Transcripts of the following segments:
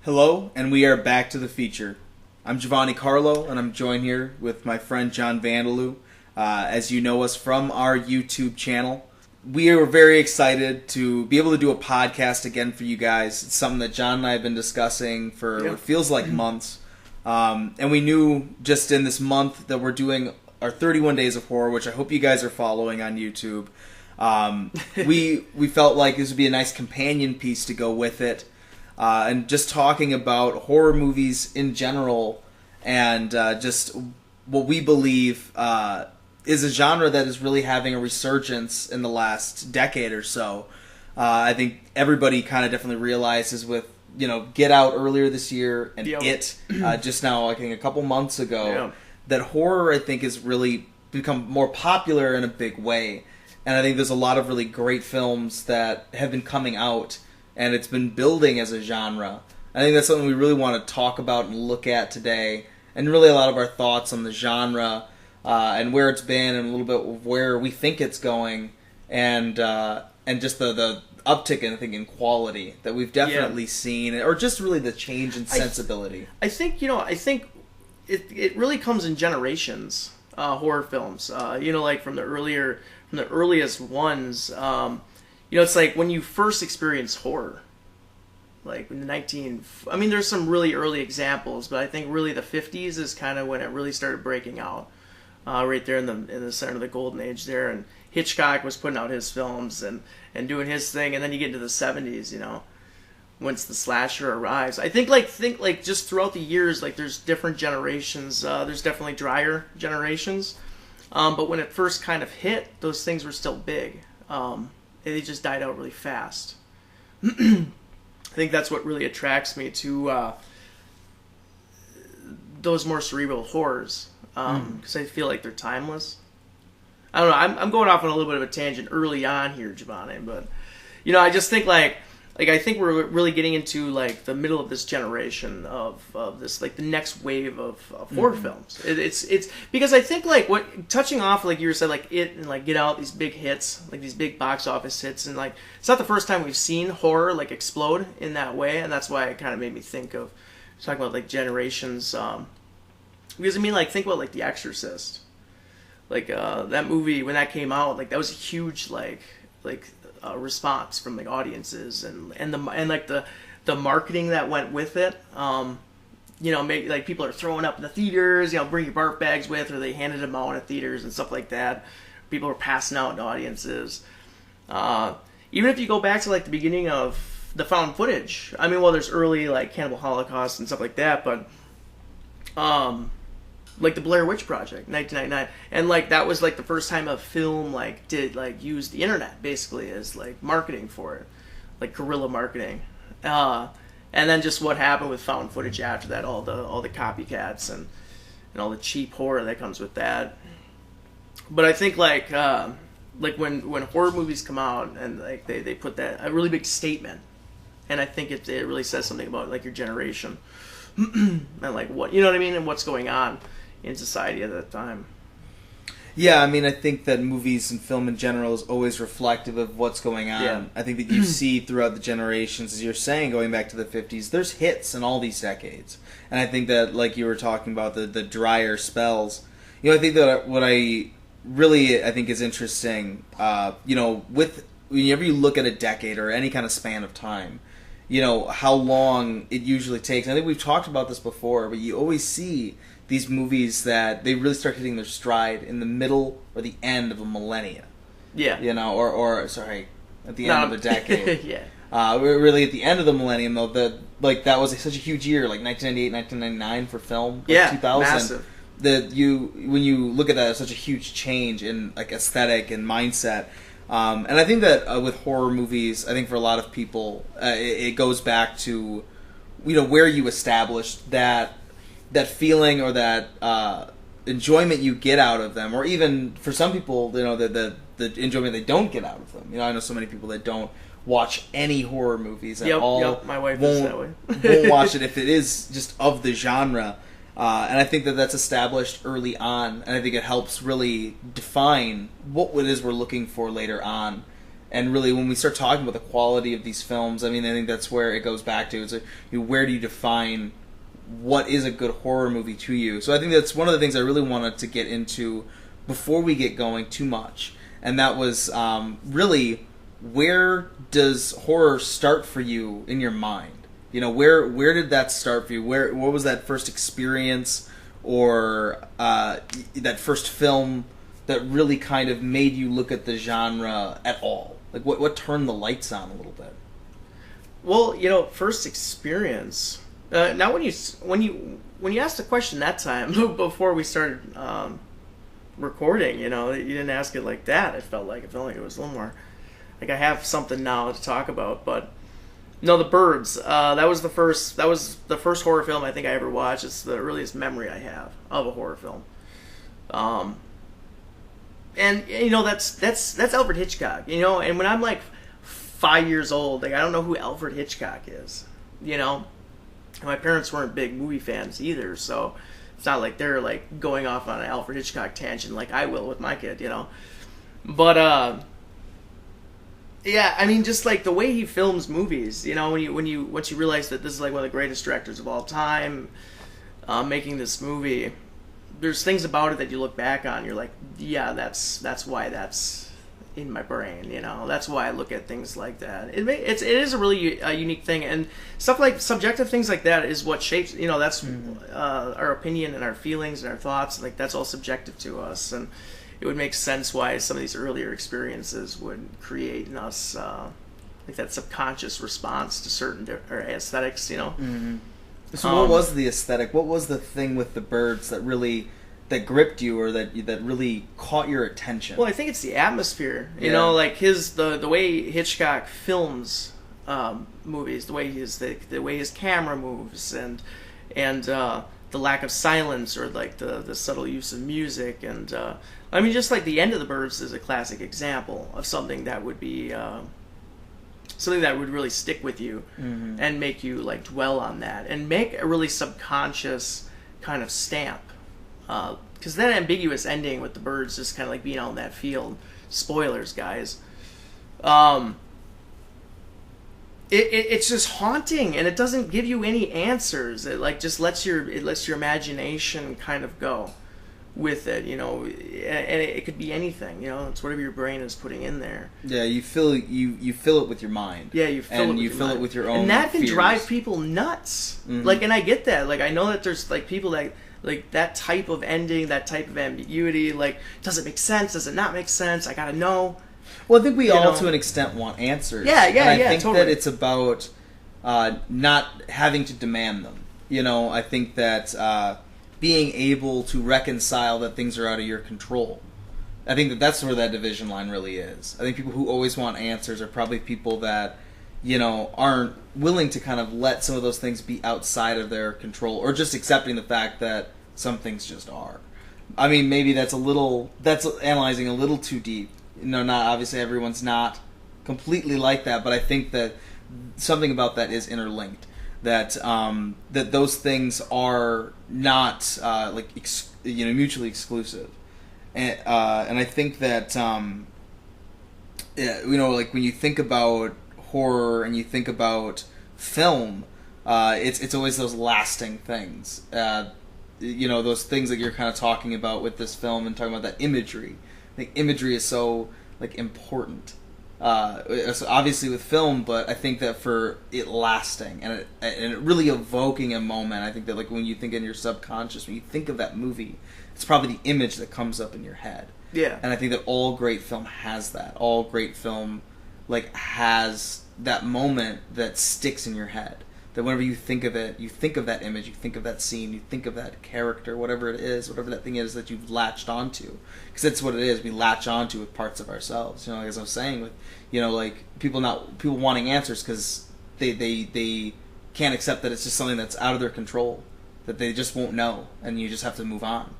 Hello, and we are back to the feature. I'm Giovanni Carlo, and I'm joined here with my friend John Vandaloo. As you know us from our YouTube channel, we are very excited to be able to do a podcast again for you guys. It's something that John and I have been discussing for what feels like months. And we knew just in this month that we're doing our 31 Days of Horror, which I hope you guys are following on YouTube. We felt like this would be a nice companion piece to go with it. And just talking about horror movies in general and just what we believe is a genre that is really having a resurgence in the last decade or so. I think everybody kind of definitely realizes with, Get Out earlier this year and It just now, I think a couple months ago, that horror, I think, has really become more popular in a big way. And I think there's a lot of really great films that have been coming out and it's been building as a genre. I think that's something we really want to talk about and look at today, and really a lot of our thoughts on the genre and where it's been, and a little bit of where we think it's going, and just the uptick in quality that we've definitely seen, or just really the change in sensibility. I think it really comes in generations. Horror films, like from the earliest ones. It's like when you first experience horror, like in the there's some really early examples, but I think really the 50s is kind of when it really started breaking out, right there in the center of the golden age there, and Hitchcock was putting out his films and doing his thing, and then you get into the 70s, once the slasher arrives. I think just throughout the years, like there's different generations, there's definitely drier generations, but when it first kind of hit, those things were still big. They just died out really fast. I think that's what really attracts me to those more cerebral horrors, because I feel like they're timeless. I don't know. I'm going off on a little bit of a tangent early on here, Giovanni, but I just think like I think we're really getting into like the middle of this generation of this, like the next wave of horror films. It's because I think like touching off like you were said, like It and like Get Out, these big hits, like these big box office hits, and like it's not the first time we've seen horror like explode in that way, and that's why it kind of made me think of talking about like generations. Because think about like The Exorcist, like that movie when that came out, like that was a huge like response from like audiences and the marketing that went with it. Maybe like people are throwing up in the theaters, bring your barf bags with, or they handed them out at theaters and stuff like that. People are passing out in audiences. Even if you go back to like the beginning of the found footage, there's early like Cannibal Holocaust and stuff like that, but like the Blair Witch Project, 1999, and like that was like the first time a film like did like use the internet basically as like marketing for it, like guerrilla marketing, and then just what happened with found footage after that, all the copycats and all the cheap horror that comes with that. But I think like when horror movies come out and like they put that a really big statement, and I think it really says something about like your generation and like what what I mean, and what's going on in society at that time. Yeah, I think that movies and film in general is always reflective of what's going on. Yeah. I think that you see throughout the generations, as you're saying, going back to the 50s, there's hits in all these decades. And I think that, like you were talking about, the drier spells, I think that what I think is interesting, with whenever you look at a decade or any kind of span of time, how long it usually takes. I think we've talked about this before, but you always see these movies that they really start hitting their stride in the middle or the end of a millennia. Yeah. Or at the end of a decade. Yeah. We're really at the end of the millennium, though. That was such a huge year, like 1998, 1999 for film. Like 2000. Massive. When you look at that, it's such a huge change in like aesthetic and mindset. And I think that with horror movies, I think for a lot of people, it goes back to, where you established that feeling or that enjoyment you get out of them, or even for some people, the enjoyment they don't get out of them. I know so many people that don't watch any horror movies at all. Yep, my wife is that way. Won't watch it if it is just of the genre. And I think that that's established early on, and I think it helps really define what it is we're looking for later on. And really, when we start talking about the quality of these films, I mean, I think that's where it goes back to. It's like, where do you define what is a good horror movie to you? So I think that's one of the things I really wanted to get into before we get going too much. And that was really, where does horror start for you in your mind? You know, where did that start for you? What was that first experience or that first film that really kind of made you look at the genre at all? Like, what turned the lights on a little bit? Well, you know, first experience. Now, when you asked the question that time before we started recording, you know, you didn't ask it like that. It felt like it was a little more like I have something now to talk about. But no, The Birds. That was the first horror film I think I ever watched. It's the earliest memory I have of a horror film. And you know, that's Alfred Hitchcock, you know, and when I'm like 5 years old, like I don't know who Alfred Hitchcock is, you know. And my parents weren't big movie fans either, so it's not like they're like going off on an Alfred Hitchcock tangent like I will with my kid, you know. But yeah, I mean, just like the way he films movies, you know, once you realize that this is like one of the greatest directors of all time, making this movie. There's things about it that you look back on, you're like, yeah, that's why that's in my brain, you know. That's why I look at things like that. It is a really unique thing, and stuff like subjective things like that is what shapes, you know. That's our opinion and our feelings and our thoughts. Like that's all subjective to us, and it would make sense why some of these earlier experiences would create in us like that subconscious response to certain aesthetics, you know. Mm-hmm. So what was the aesthetic? What was the thing with The Birds that gripped you, or that really caught your attention? Well, I think it's the atmosphere. You know, like the way Hitchcock films movies, the way his camera moves, and the lack of silence, or like the subtle use of music, and I mean, just like the end of The Birds is a classic example of something that would be. Something that would really stick with you and make you like dwell on that and make a really subconscious kind of stamp. Because that ambiguous ending with the birds just kind of like being out in that field. Spoilers, guys. It's just haunting, and it doesn't give you any answers. It like just lets your imagination kind of go with it, you know, and it could be anything, you know. It's whatever your brain is putting in there. Yeah, you fill it with your mind. Yeah, you fill it with your own. And that can drive people nuts. Mm-hmm. Like, and I get that. Like, I know that there's like people that like that type of ending, that type of ambiguity. Like, does it make sense? Does it not make sense? I gotta know. Well, I think we all, to an extent, want answers. Yeah, and I think totally. that it's about not having to demand them. You know, I think that. Being able to reconcile that things are out of your control. I think that's where that division line really is. I think people who always want answers are probably people that, you know, aren't willing to kind of let some of those things be outside of their control, or just accepting the fact that some things just are. I mean, maybe that's analyzing a little too deep. You know, not obviously everyone's not completely like that, but I think that something about that is interlinked. That that those things are not mutually exclusive, and I think that you know, like when you think about horror and you think about film, it's always those lasting things. You know, those things that you're kind of talking about with this film and talking about that imagery. I think imagery is so like important. So obviously with film, but I think that for it lasting and it really evoking a moment, I think that like when you think in your subconscious, when you think of that movie, it's probably the image that comes up in your head. Yeah. And I think that all great film has that. All great film like has that moment that sticks in your head. That whenever you think of it, you think of that image, you think of that scene, you think of that character, whatever it is, whatever that thing is that you've latched onto. Because that's what it is. We latch onto with parts of ourselves. You know, like as I was saying, with, you know, like people wanting answers because they can't accept that it's just something that's out of their control, that they just won't know, and you just have to move on.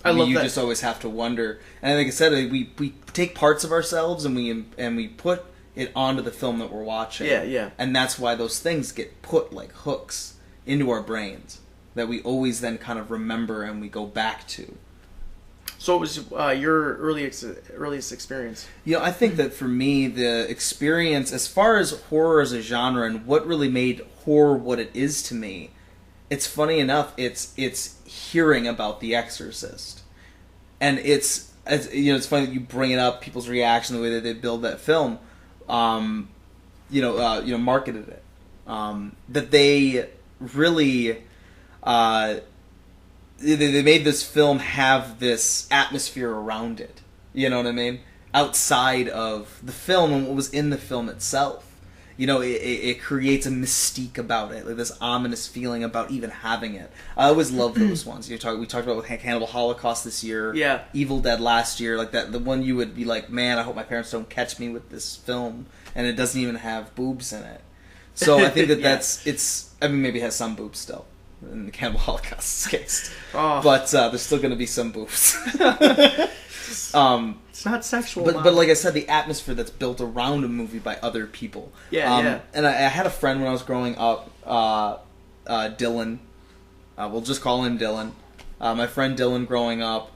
I love you that. Just always have to wonder. And like I said, we take parts of ourselves and we put it onto the film that we're watching. Yeah. And that's why those things get put like hooks into our brains that we always then kind of remember and we go back to. So what was your earliest experience? I think that for me, the experience, as far as horror as a genre and what really made horror what it is to me, it's funny enough, it's hearing about The Exorcist. And it's funny that you bring it up, people's reaction, the way that they build that film, marketed it. That they really, they made this film have this atmosphere around it. You know what I mean? Outside of the film and what was in the film itself. It creates a mystique about it, like this ominous feeling about even having it. I always love those ones. We talked about with Cannibal Holocaust this year, yeah, Evil Dead last year, like that. The one you would be like, man, I hope my parents don't catch me with this film, and it doesn't even have boobs in it. So I think that it's. I mean, maybe it has some boobs still in the Cannibal Holocaust's case, but there's still going to be some boobs. It's not sexual, but like I said, the atmosphere that's built around a movie by other people. Yeah. And I had a friend when I was growing up, Dylan. We'll just call him Dylan. My friend Dylan, growing up,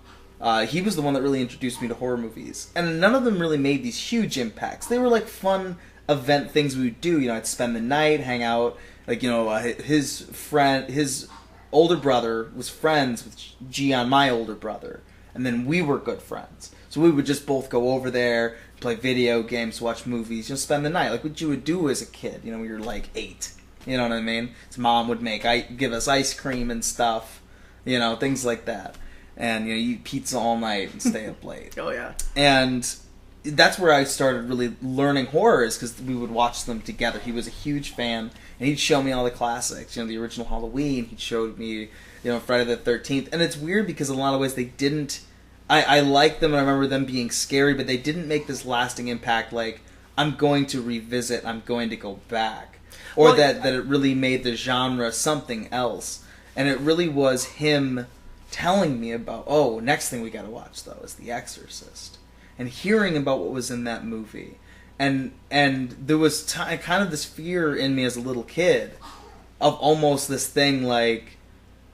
he was the one that really introduced me to horror movies, and none of them really made these huge impacts. They were like fun event things we would do. I'd spend the night, hang out. Like his older brother was friends with Gian, my older brother. And then we were good friends. So we would just both go over there, play video games, watch movies, spend the night. Like what you would do as a kid, when you're like 8. You know what I mean? His mom would give us ice cream and stuff, things like that. And, you eat pizza all night and stay up late. Oh, yeah. And that's where I started really learning horror, is because we would watch them together. He was a huge fan, and he'd show me all the classics. The original Halloween. He showed me, Friday the 13th. And it's weird because in a lot of ways they didn't... I like them, and I remember them being scary, but they didn't make this lasting impact like, I'm going to revisit, I'm going to go back. Or that it really made the genre something else. And it really was him telling me about, next thing we gotta watch, though, is The Exorcist. And hearing about what was in that movie. And there was kind of this fear in me as a little kid of almost this thing like,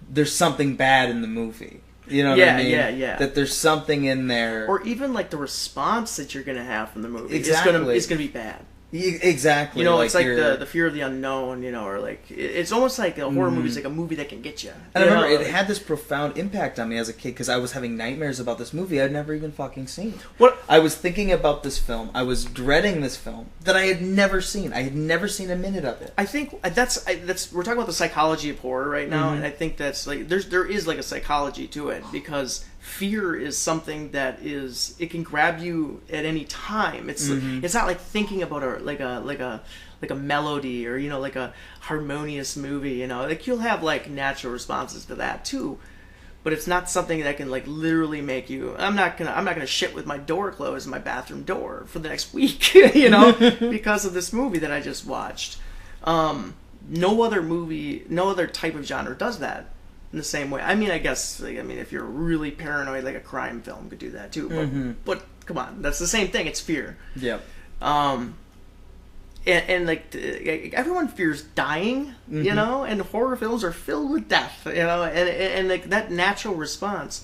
there's something bad in the movie. You know what I mean? Yeah. That there's something in there. Or even like the response that you're going to have from the movie. Exactly. It's going to be bad. Exactly. It's like the fear of the unknown, or like, it's almost like a horror movie is like a movie that can get you. And I remember it had this profound impact on me as a kid because I was having nightmares about this movie I'd never even fucking seen. I was thinking about this film. I was dreading this film that I had never seen. I had never seen a minute of it. I think that's we're talking about the psychology of horror right now, and I think that's like there is like a psychology to it because fear is something that it can grab you at any time. It's not like thinking about a melody or like a harmonious movie. Like you'll have like natural responses to that too, but it's not something that can like literally make you. I'm not gonna shit with my door closed, my bathroom door for the next week, because of this movie that I just watched. No other type of genre does that in the same way. I mean, I guess, if you're really paranoid, like a crime film could do that too. But come on, that's the same thing. It's fear. Yep. And like everyone fears dying, and horror films are filled with death, and like that natural response,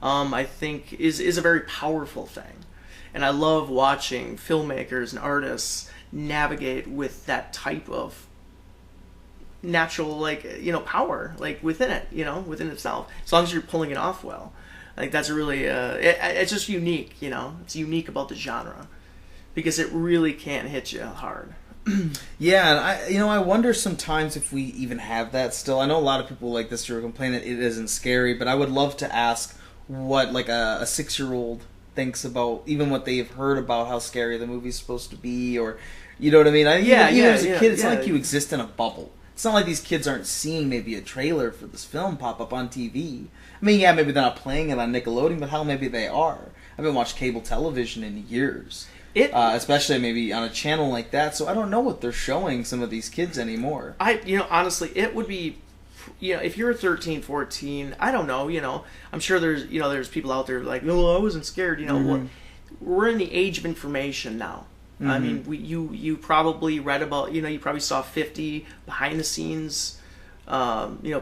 I think is a very powerful thing, and I love watching filmmakers and artists navigate with that type of natural power within it, within itself, as long as you're pulling it off well. Like that's really it's just unique, it's unique about the genre because it really can't hit you hard. Yeah, and I wonder sometimes if we even have that still. I know a lot of people like this to complain that it isn't scary, but I would love to ask what like a 6-year-old thinks about even what they've heard about how scary the movie's supposed to be, or you know what I mean? Even as a kid, it's not like you exist in a bubble. It's not like these kids aren't seeing maybe a trailer for this film pop up on TV. I mean, yeah, maybe they're not playing it on Nickelodeon, but hell, maybe they are. I haven't watched cable television in years, especially maybe on a channel like that. So I don't know what they're showing some of these kids anymore. Honestly, it would be, if you're 13, 14, I don't know. I'm sure there's people out there like, no, I wasn't scared. We're in the age of information now. I mean, you probably read about, you probably saw 50 behind the scenes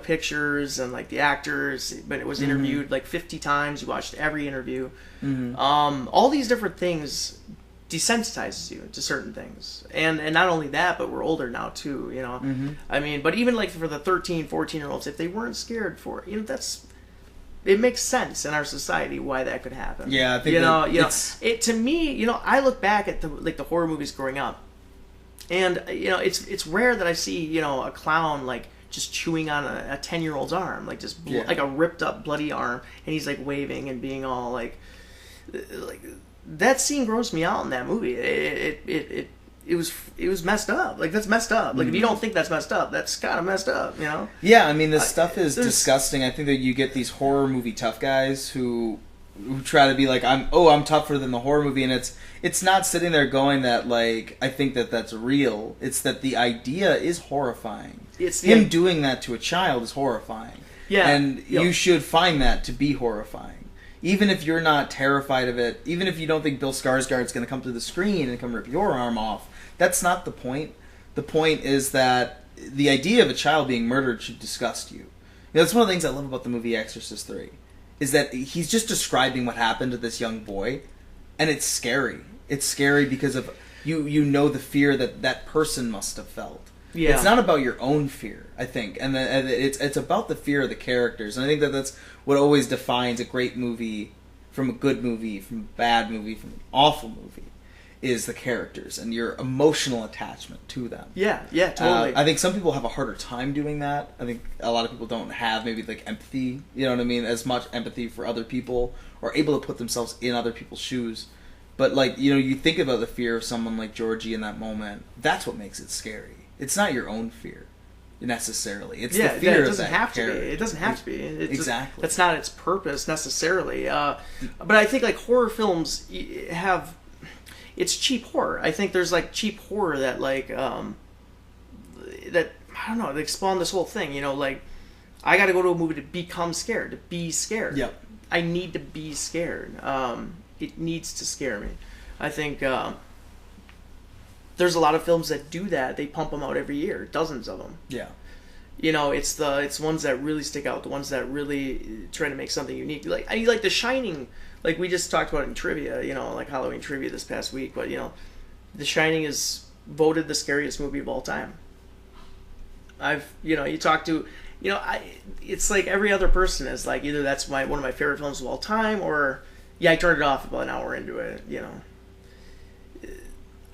pictures and like the actors, but it was interviewed like 50 times. You watched every interview. All these different things desensitizes you to certain things, and not only that, but we're older now too, I mean, but even like for the 13, 14-year-olds, if they weren't scared for it, it makes sense in our society why that could happen. Yeah, I think it to me, I look back at the horror movies growing up, and it's rare that I see a clown like just chewing on a 10-year-old's arm, like just like a ripped up bloody arm, and he's like waving and being all like that scene grossed me out in that movie. It was messed up. Like, that's messed up. Like, if you don't think that's messed up, that's kind of messed up, Yeah, I mean, this stuff is disgusting. I think that you get these horror movie tough guys who try to be like, I'm tougher than the horror movie, and it's not sitting there going that, like, I think that that's real. It's that the idea is horrifying. Him doing that to a child is horrifying. Yeah. And you should find that to be horrifying. Even if you're not terrified of it, even if you don't think Bill Skarsgård's going to come through the screen and come rip your arm off, that's not the point. The point is that the idea of a child being murdered should disgust you. That's one of the things I love about the movie Exorcist 3, is that he's just describing what happened to this young boy, and it's scary. It's scary because of you know the fear that person must have felt. Yeah. It's not about your own fear, I think, and it's about the fear of the characters, and I think that's what always defines a great movie from a good movie, from a bad movie, from an awful movie, is the characters and your emotional attachment to them. Yeah, totally. I think some people have a harder time doing that. I think a lot of people don't have maybe like empathy, you know what I mean, as much empathy for other people, or able to put themselves in other people's shoes. But like, you think about the fear of someone like Georgie in that moment. That's what makes it scary. It's not your own fear, necessarily. It's the fear of that character. It doesn't have to be. Exactly. That's not its purpose, necessarily. But I think, like, horror films have... It's cheap horror. I think there's, like, cheap horror that, like, that, I don't know, they spawn this whole thing, like, I gotta go to a movie to become scared, to be scared. Yep. I need to be scared. It needs to scare me. I think... there's a lot of films that do that. They pump them out every year, dozens of them. Yeah. It's ones that really stick out, the ones that really try to make something unique. Like The Shining, like we just talked about in trivia, like Halloween trivia this past week. But The Shining is voted the scariest movie of all time. You talk to, it's like every other person is like, either that's one of my favorite films of all time, or I turned it off about an hour into it.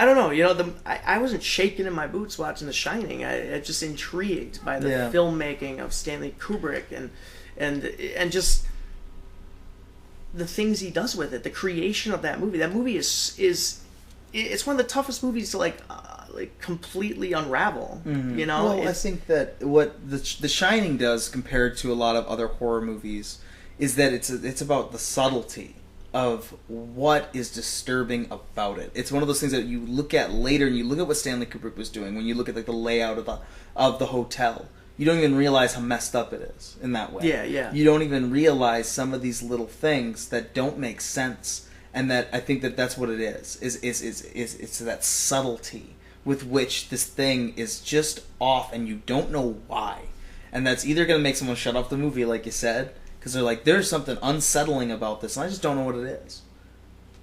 I don't know, I wasn't shaking in my boots watching The Shining. I just intrigued by the filmmaking of Stanley Kubrick and just the things he does with it, the creation of that movie. That movie is it's one of the toughest movies to like completely unravel. Mm-hmm. Well, I think that what The Shining does compared to a lot of other horror movies is that it's about the subtlety of what is disturbing about it. It's one of those things that you look at later, and you look at what Stanley Kubrick was doing when you look at like the layout of the hotel. You don't even realize how messed up it is in that way. Yeah. You don't even realize some of these little things that don't make sense, and that I think that's what it is. It's that subtlety with which this thing is just off, and you don't know why. And that's either going to make someone shut off the movie, like you said, because they're like, there's something unsettling about this, and I just don't know what it is.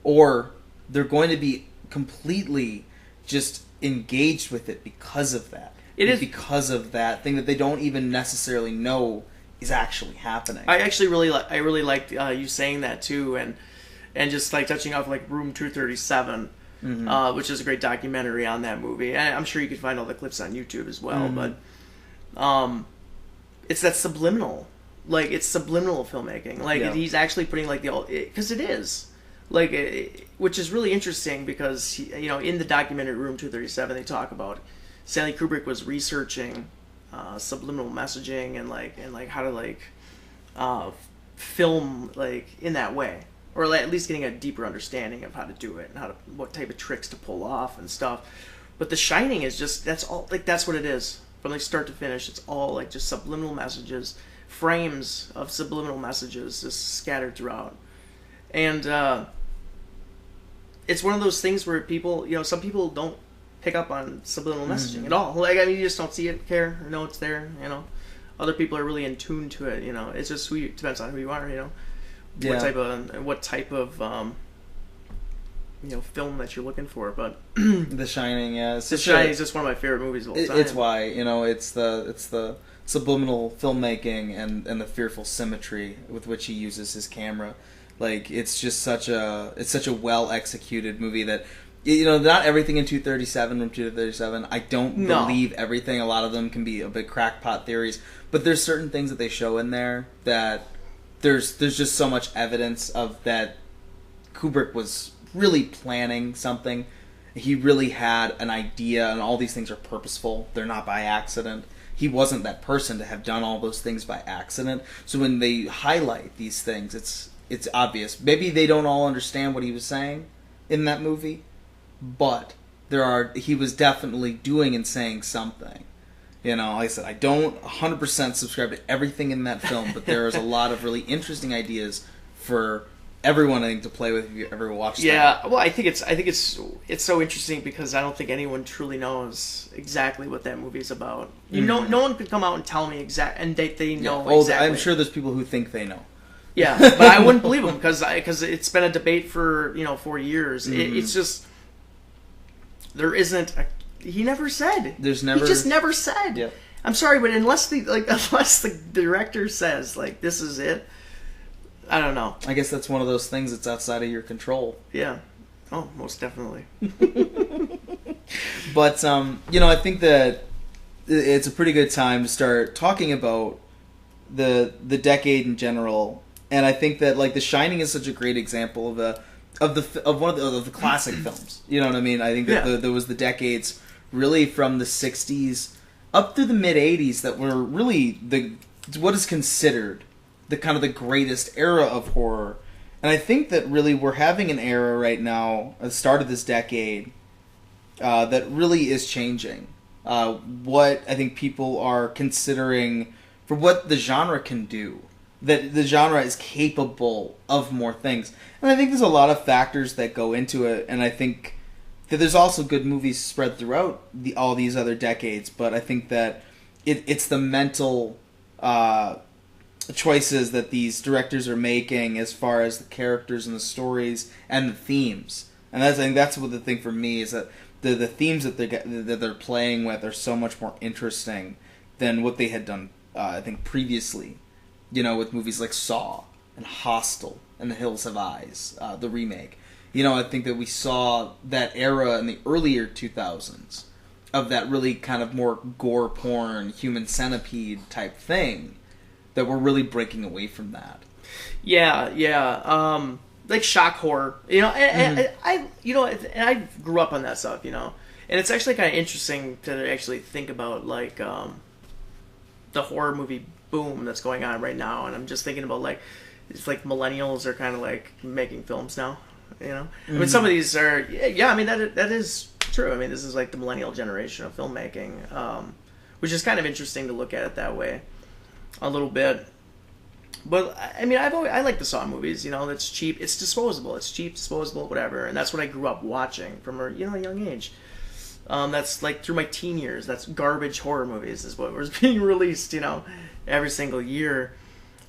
Or they're going to be completely just engaged with it because of that. Because of that thing that they don't even necessarily know is actually happening. I actually really liked you saying that too, and just like touching off like Room 237, mm-hmm. Which is a great documentary on that movie. I'm sure you could find all the clips on YouTube as well, mm-hmm. but it's that subliminal. Like, it's subliminal filmmaking. Like, he's actually putting, like, because it is. Like, which is really interesting because, in the documentary Room 237, they talk about Stanley Kubrick was researching subliminal messaging and how to, film, like, in that way. Or at least getting a deeper understanding of how to do it and what type of tricks to pull off and stuff. But The Shining is just, that's what it is. From, like, start to finish, it's all, like, just subliminal messages, frames of subliminal messages just scattered throughout. And it's one of those things where people, some people don't pick up on subliminal messaging at all. Like, I mean, you just don't see it, care, or know it's there, Other people are really in tune to it. It's just depends on who you are. Yeah. What type of film that you're looking for. But The Shining, yeah, The Shining is just one of my favorite movies of all time. It's why it's the subliminal filmmaking and the fearful symmetry with which he uses his camera. Like it's just such a well executed movie that not everything in 237 from 237. I don't believe everything. A lot of them can be a bit crackpot theories, but there's certain things that they show in there that there's just so much evidence of that Kubrick was really planning something. He really had an idea, and all these things are purposeful. They're not by accident. He wasn't that person to have done all those things by accident. So when they highlight these things, it's obvious. Maybe they don't all understand what he was saying in that movie, but he was definitely doing and saying something. Like I said, I don't 100% subscribe to everything in that film, but there is a lot of really interesting ideas for everyone, I think, to play with if you ever watched that. Yeah, well, I think it's so interesting because I don't think anyone truly knows exactly what that movie's about. No one could come out and tell me and they know exactly. I'm sure there's people who think they know. Yeah, but I wouldn't believe them because it's been a debate for 4 years. It's just there isn't. He never said. He just never said. Yep. I'm sorry, but unless the director says this is it. I don't know. I guess that's one of those things that's outside of your control. Yeah. Oh, most definitely. But, I think that it's a pretty good time to start talking about the decade in general. And I think that, The Shining is such a great example of one of the classic films. You know what I mean? I think that there was the decades really from the 60s up through the mid-80s that were really what is considered the kind of the greatest era of horror. And I think that really we're having an era right now, at the start of this decade, that really is changing what I think people are considering for what the genre can do. That the genre is capable of more things. And I think there's a lot of factors that go into it, and I think that there's also good movies spread throughout all these other decades, but I think that it's the mental choices that these directors are making as far as the characters and the stories and the themes. And I think that's what the thing for me is that the themes that they're playing with are so much more interesting than what they had done, I think, previously. With movies like Saw and Hostel and The Hills Have Eyes, the remake. I think that we saw that era in the earlier 2000s of that really kind of more gore porn, human centipede type thing. That we're really breaking away from that. Yeah. Like shock horror, and I grew up on that stuff, and it's actually kind of interesting to actually think about the horror movie boom that's going on right now, and I'm just thinking about it's millennials are kind of making films now, I mean, some of these are, I mean that is true. I mean, this is the millennial generation of filmmaking, which is kind of interesting to look at it that way. A little bit, but I mean, I like the Saw movies. That's cheap. It's disposable. It's cheap, disposable, whatever. And that's what I grew up watching from a young age. That's through my teen years. That's garbage horror movies is what was being released. Every single year.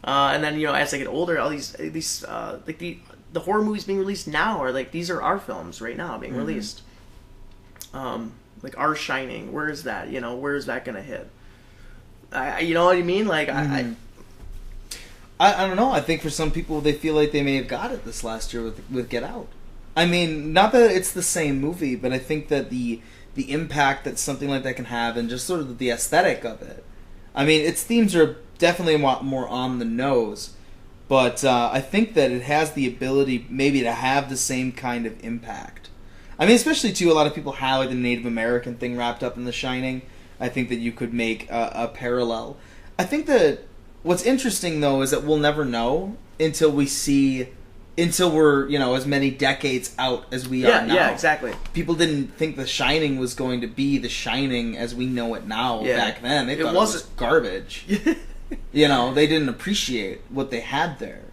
And then as I get older, all these the horror movies being released now are these are our films right now being released. Our Shining. Where is that? Where is that gonna hit? You know what I mean? I don't know. I think for some people, they feel like they may have got it this last year with Get Out. I mean, not that it's the same movie, but I think that the impact that something like that can have and just sort of the aesthetic of it. I mean, its themes are definitely a lot more on the nose, but I think that it has the ability maybe to have the same kind of impact. I mean, especially, too, a lot of people have the Native American thing wrapped up in The Shining. I think that you could make a parallel. I think that what's interesting, though, is that we'll never know until we're, as many decades out as we are now. Yeah, exactly. People didn't think The Shining was going to be The Shining as we know it now back then. They thought it was garbage. They didn't appreciate what they had there.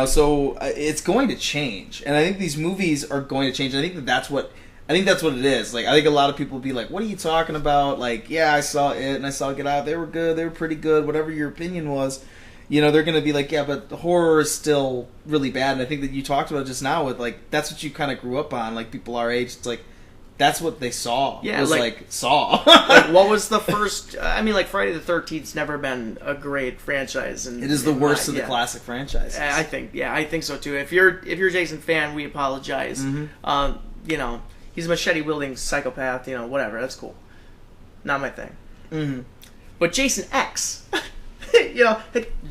So it's going to change. And I think these movies are going to change. I think that's what I think that's what it is. Like, I think a lot of people will be like, what are you talking about? Like, yeah, I saw it and I saw Get Out. They were good. They were pretty good. Whatever your opinion was. You know, they're going to be like, yeah, but the horror is still really bad. And I think that you talked about just now with, like, that's what you kind of grew up on. Like, people our age, it's like, that's what they saw. Yeah, was like Saw. Like, what was the first... I mean, like, Friday the 13th's never been a great franchise. And it is the worst of the classic franchises. I think so, too. If you're a Jason fan, we apologize. Mm-hmm. You know, he's a machete-wielding psychopath, you know, whatever. That's cool. Not my thing. Mm-hmm. But Jason X... you know,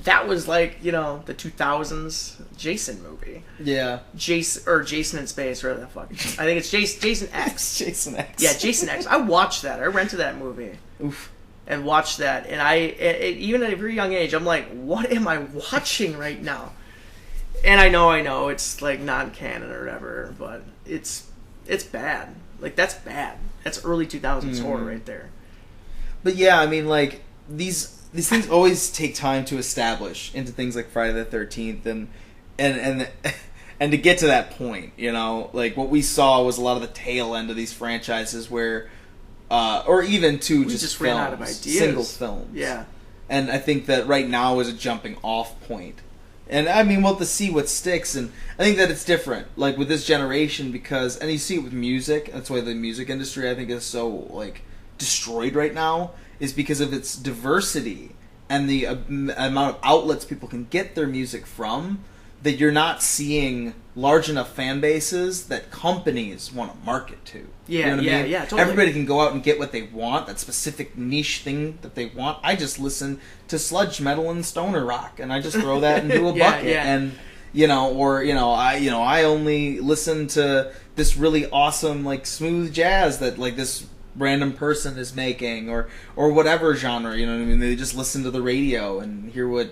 that was like, you know, the 2000s Jason movie. Yeah. Jason in Space, or whatever the fuck. I think it's Jason X. Jason X. Yeah, Jason X. I watched that. I rented that movie. Oof. And watched that. And even at a very young age, I'm like, what am I watching right now? And I know, it's like non-canon or whatever, but it's bad. Like, that's bad. That's early 2000s horror right there. But yeah, I mean, like, these things always take time to establish into things like Friday the 13th and to get to that point, you know, like what we saw was a lot of the tail end of these franchises where, or even to just ran films, out of ideas. single films. Yeah. And I think that right now is a jumping off point. And I mean, we'll have to see what sticks, and I think that it's different, like with this generation, because, and you see it with music, that's why the music industry I think is so, like, destroyed right now, is because of its diversity and the amount of outlets people can get their music from, that you're not seeing large enough fan bases that companies want to market to. Yeah, you know what I mean? Yeah, totally. Everybody can go out and get what they want, that specific niche thing that they want. I just listen to sludge metal and stoner rock, and I just throw that into a bucket. Yeah. And, you know, or, I only listen to this really awesome, like, smooth jazz that, like, this random person is making, or whatever genre, you know what I mean? They just listen to the radio and hear what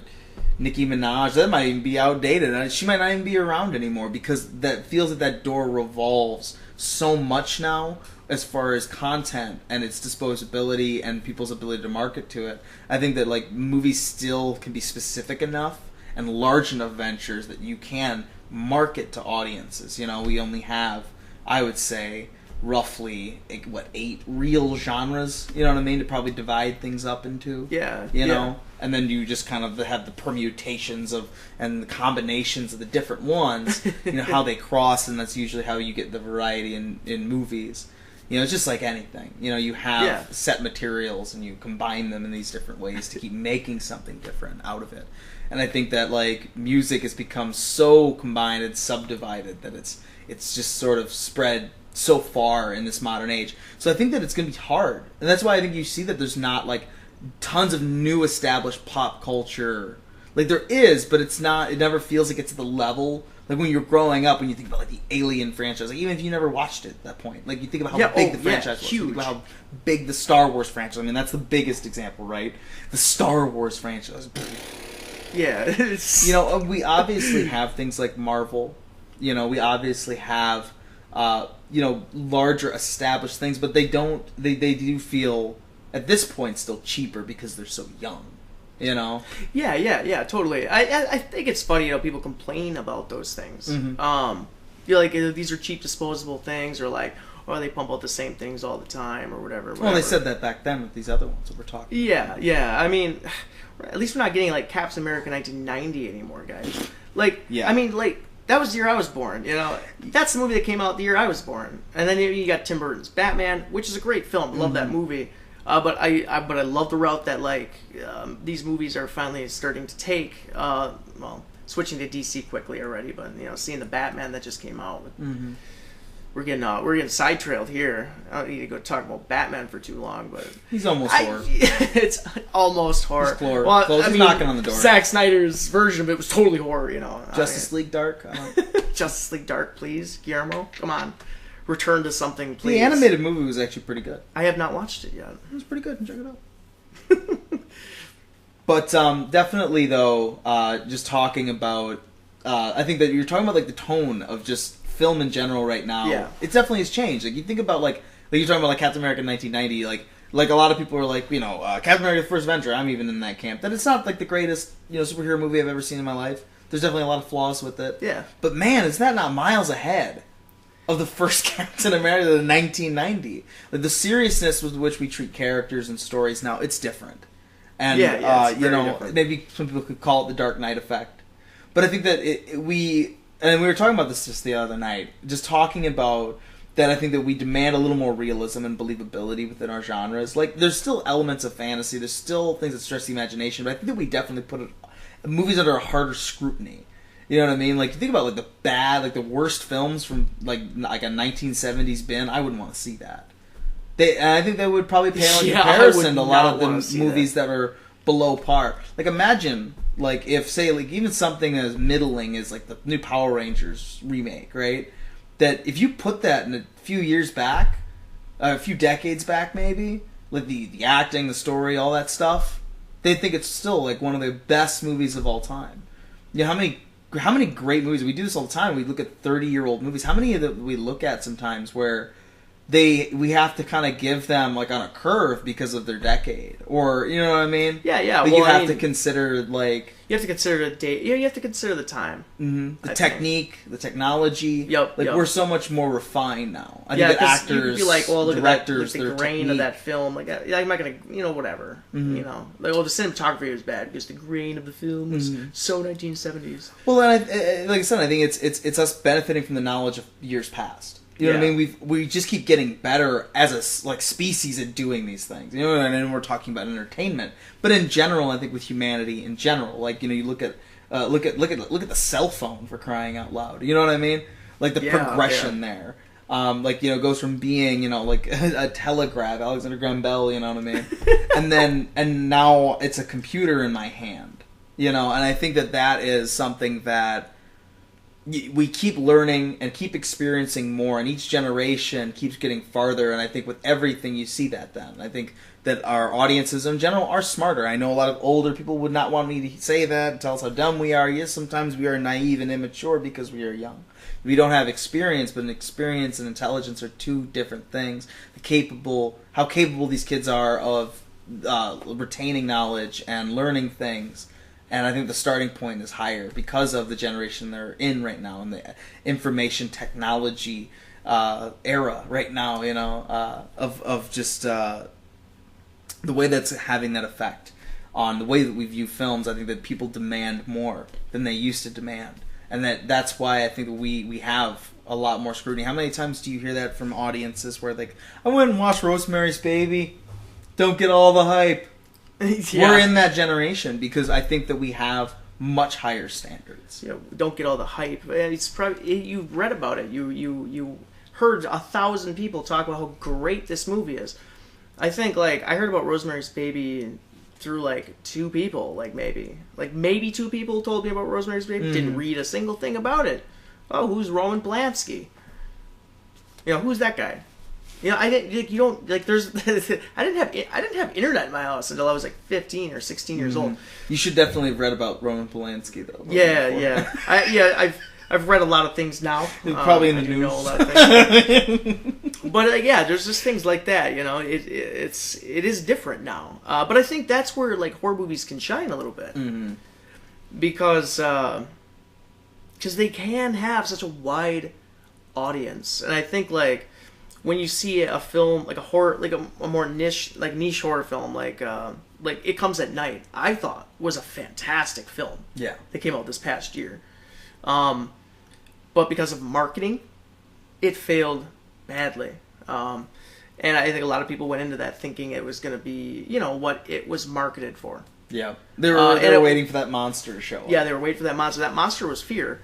Nicki Minaj, that might even be outdated. She might not even be around anymore, because that feels that door revolves so much now as far as content and its disposability and people's ability to market to it. I think that, like, movies still can be specific enough and large enough ventures that you can market to audiences. You know, we only have, I would say, roughly 8 real genres, you know what I mean, to probably divide things up into. You know, and then you just kind of have the permutations of and the combinations of the different ones, you know, how they cross, and that's usually how you get the variety in movies. You know, it's just like anything. You know, you have set materials and you combine them in these different ways to keep making something different out of it. And I think that, like, music has become so combined and subdivided that it's just sort of spread so far in this modern age. So I think that it's going to be hard. And that's why I think you see that there's not, like, tons of new established pop culture. Like, there is, but it never feels like it's at the level, like, when you're growing up, when you think about, like, the Alien franchise, like, even if you never watched it at that point, like, you think about how big the franchise was. Huge. You think about how big the Star Wars franchise, I mean, that's the biggest example, right? The Star Wars franchise. Yeah. You know, we obviously have things like Marvel. You know, we obviously have larger established things, but they do feel at this point still cheaper because they're so young, you know? Yeah, totally. I think it's funny, you know, people complain about those things. Mm-hmm. You're like, these are cheap disposable things, or like, or they pump out the same things all the time, or whatever. Well, they said that back then with these other ones that we're talking about. Yeah. I mean, at least we're not getting, like, Captain America 1990 anymore, guys. Like, I mean, like, that was the year I was born, you know. That's the movie that came out the year I was born. And then you got Tim Burton's Batman, which is a great film. Love that movie. But I love the route that, like, these movies are finally starting to take. Switching to DC quickly already, but, you know, seeing the Batman that just came out. Mm-hmm. We're getting sidetrailed here. I don't need to go talk about Batman for too long, but he's almost horror. It's almost horror. Well, he's knocking on the door. Zack Snyder's version of it was totally horror, you know. Justice League Dark. Justice League Dark, please, Guillermo. Come on, return to something, please. The animated movie was actually pretty good. I have not watched it yet. It was pretty good. Check it out. But definitely, though, just talking about, I think that you're talking about, like, the tone of just film in general right now. Yeah. It definitely has changed. Like, you think about, like you're talking about, like, Captain America 1990, like a lot of people are like, you know, Captain America: The First Avenger, I'm even in that camp. That it's not, like, the greatest, you know, superhero movie I've ever seen in my life. There's definitely a lot of flaws with it. Yeah. But, man, is that not miles ahead of the first Captain America, the 1990. Like the seriousness with which we treat characters and stories now, it's different. And it's very different. Maybe some people could call it the Dark Knight effect. But I think that we were talking about this just the other night, just talking about that I think that we demand a little more realism and believability within our genres. Like, there's still elements of fantasy, there's still things that stretch the imagination, but I think that we definitely put movies under a harder scrutiny. You know what I mean? Like, you think about, like, the worst films from, like a 1970s bin, I wouldn't want to see that. And I think they would probably pale in comparison to a lot of the movies that are below par. Like, imagine, like, if, say, like, even something as middling as, like, the new Power Rangers remake, right? That if you put that in a few years back, a few decades back maybe, like the acting, the story, all that stuff, they think it's still like one of the best movies of all time. You know, how many great movies, we do this all the time, we look at 30-year-old movies, how many of them we look at sometimes where we have to kind of give them like on a curve because of their decade, or you know what I mean? Yeah. Like, you have to consider like you have to consider the date. Yeah, you have to consider the time, the technique, the technology. Yep. We're so much more refined now. I think that actors, you could be like, well, look directors, at that, like, the grain technique of that film. Like, I'm not gonna, whatever. You know, like, well, the cinematography was bad because the grain of the film was so 1970s. Well, and like I said, I think it's us benefiting from the knowledge of years past. You know what I mean? We just keep getting better as a like species at doing these things. You know, and we're talking about entertainment, but in general, I think with humanity in general, like you look at the cell phone, for crying out loud. You know what I mean? Like the progression there. Like goes from being like a telegraph, Alexander Graham Bell. You know what I mean? and now it's a computer in my hand. And I think that is something that we keep learning and keep experiencing more, and each generation keeps getting farther, and I think with everything you see that then. I think that our audiences in general are smarter. I know a lot of older people would not want me to say that and tell us how dumb we are. Yes, sometimes we are naive and immature because we are young. We don't have experience, but experience and intelligence are two different things. How capable these kids are of retaining knowledge and learning things. And I think the starting point is higher because of the generation they're in right now, and the information technology era right now, of just the way that's having that effect on the way that we view films. I think that people demand more than they used to demand. And that's why I think that we have a lot more scrutiny. How many times do you hear that from audiences where like, I went and watched Rosemary's Baby, don't get all the hype. We're in that generation because I think that we have much higher standards. Don't get all the hype. It's probably you've read about it. You heard 1,000 people talk about how great this movie is. I think I heard about Rosemary's Baby through two people, maybe two people told me about Rosemary's Baby. Didn't read a single thing about it. Oh, who's Roman Polanski? Who's that guy? I didn't. You don't There's. I didn't have internet in my house until I was 15 or 16 years old. You should definitely have read about Roman Polanski though. Yeah. I've read a lot of things now. Probably in the news. Know a lot of things. But there's just things like that. It is different now. But I think that's where horror movies can shine a little bit, because they can have such a wide audience, and I think when you see a film like a horror, a more niche horror film, It Comes at Night, I thought was a fantastic film. Yeah, that came out this past year, but because of marketing, it failed badly. And I think a lot of people went into that thinking it was going to be, what it was marketed for. Yeah, they were waiting for that monster to show up. Yeah, they were waiting for that monster. That monster was fear,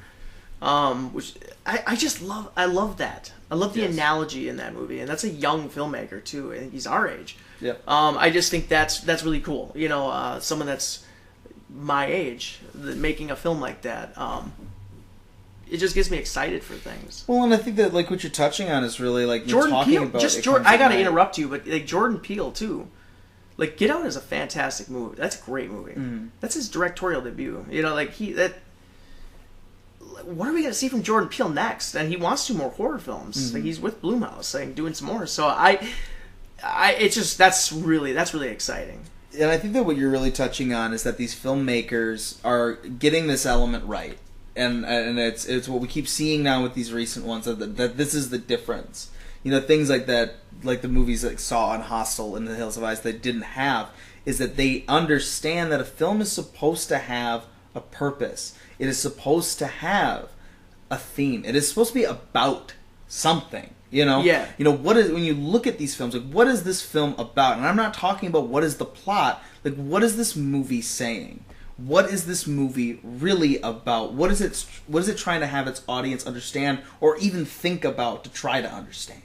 which I just love. I love that. I love the analogy in that movie, and that's a young filmmaker too. I think he's our age. Yeah. I just think that's really cool. Someone that's my age making a film like that. It just gets me excited for things. Well, and I think that what you're touching on is really Jordan Peele. About I gotta interrupt you, but Jordan Peele too. Get Out is a fantastic movie. That's a great movie. That's his directorial debut. What are we going to see from Jordan Peele next? And he wants to do more horror films. He's with Blumhouse, doing some more. So that's really exciting. And I think that what you're really touching on is that these filmmakers are getting this element right. and it's what we keep seeing now with these recent ones, that this is the difference. Things like that, like the movies like Saw and Hostel and The Hills of Ice, that didn't have, is that they understand that a film is supposed to have a purpose. It is supposed to have a theme. It is supposed to be about something. Yeah. What is, when you look at these films, like, what is this film about? And I'm not talking about what is the plot. Like, what is this movie saying? What is this movie really about? What is it trying to have its audience understand or even think about to try to understand?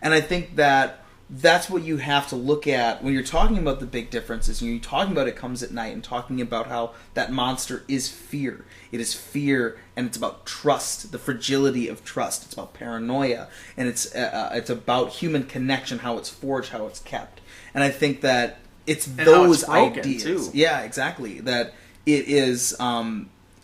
And I think that's what you have to look at when you're talking about the big differences. You're talking about It Comes at Night and talking about how that monster is fear. It is fear, and it's about trust, the fragility of trust. It's about paranoia, and it's about human connection, how it's forged, how it's kept. And I think that it's those ideas. Too. Yeah, exactly. That it is.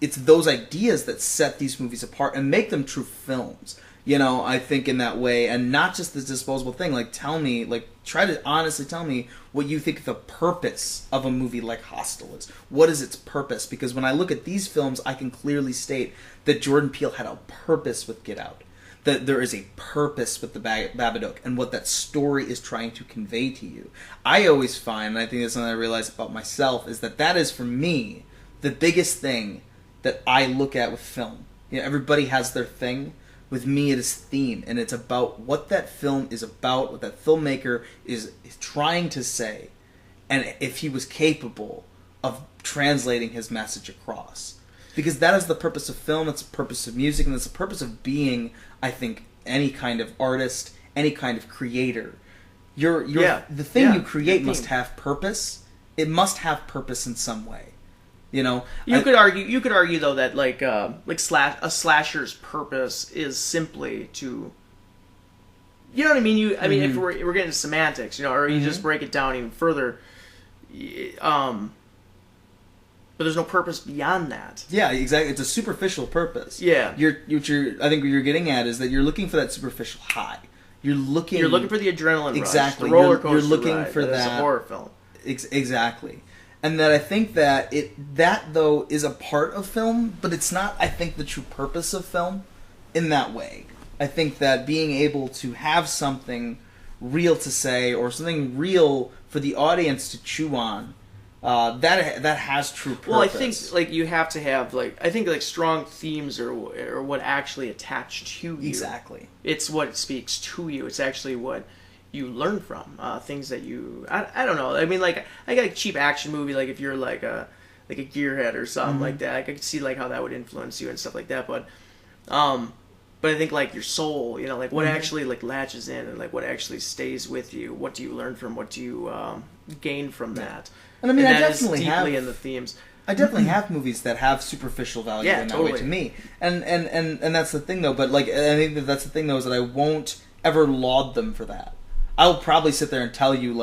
It's those ideas that set these movies apart and make them true films. I think in that way, and not just this disposable thing. Like, try to honestly tell me what you think the purpose of a movie like Hostel is. What is its purpose? Because when I look at these films, I can clearly state that Jordan Peele had a purpose with Get Out. That there is a purpose with the Babadook and what that story is trying to convey to you. I always find, and I think that's something I realize about myself, is that is, for me, the biggest thing that I look at with film. Everybody has their thing. With me, it is theme, and it's about what that film is about, what that filmmaker is trying to say, and if he was capable of translating his message across. Because that is the purpose of film, it's the purpose of music, and it's the purpose of being, I think, any kind of artist, any kind of creator. The thing you create must have purpose. It must have purpose in some way. You could argue though that a slasher's purpose is simply to, you know what I mean? If we're getting into semantics, or you just break it down even further, but there's no purpose beyond that. Yeah, exactly. It's a superficial purpose. Yeah. I think what you're getting at is that you're looking for that superficial high. You're looking for the adrenaline rush, the roller coaster You're looking ride for that. It's a horror film. Exactly. And that I think that though is a part of film, but it's not, I think, the true purpose of film in that way. I think that being able to have something real to say or something real for the audience to chew on, that has true purpose. Well, I think you have to have strong themes or what actually attach to you. Exactly. It's what speaks to you. It's actually what you learn from things that you I don't know. I got a cheap action movie, like if you're like a gearhead or something like that. I could see how that would influence you and stuff like that. But I think your soul, what actually latches in and what actually stays with you. What do you learn from? What do you gain from that? And I definitely is deeply have in the themes. I definitely have movies that have superficial value in that way to me. And that's the thing though. But I think that's the thing though, is that I won't ever laud them for that. I'll probably sit there and tell you,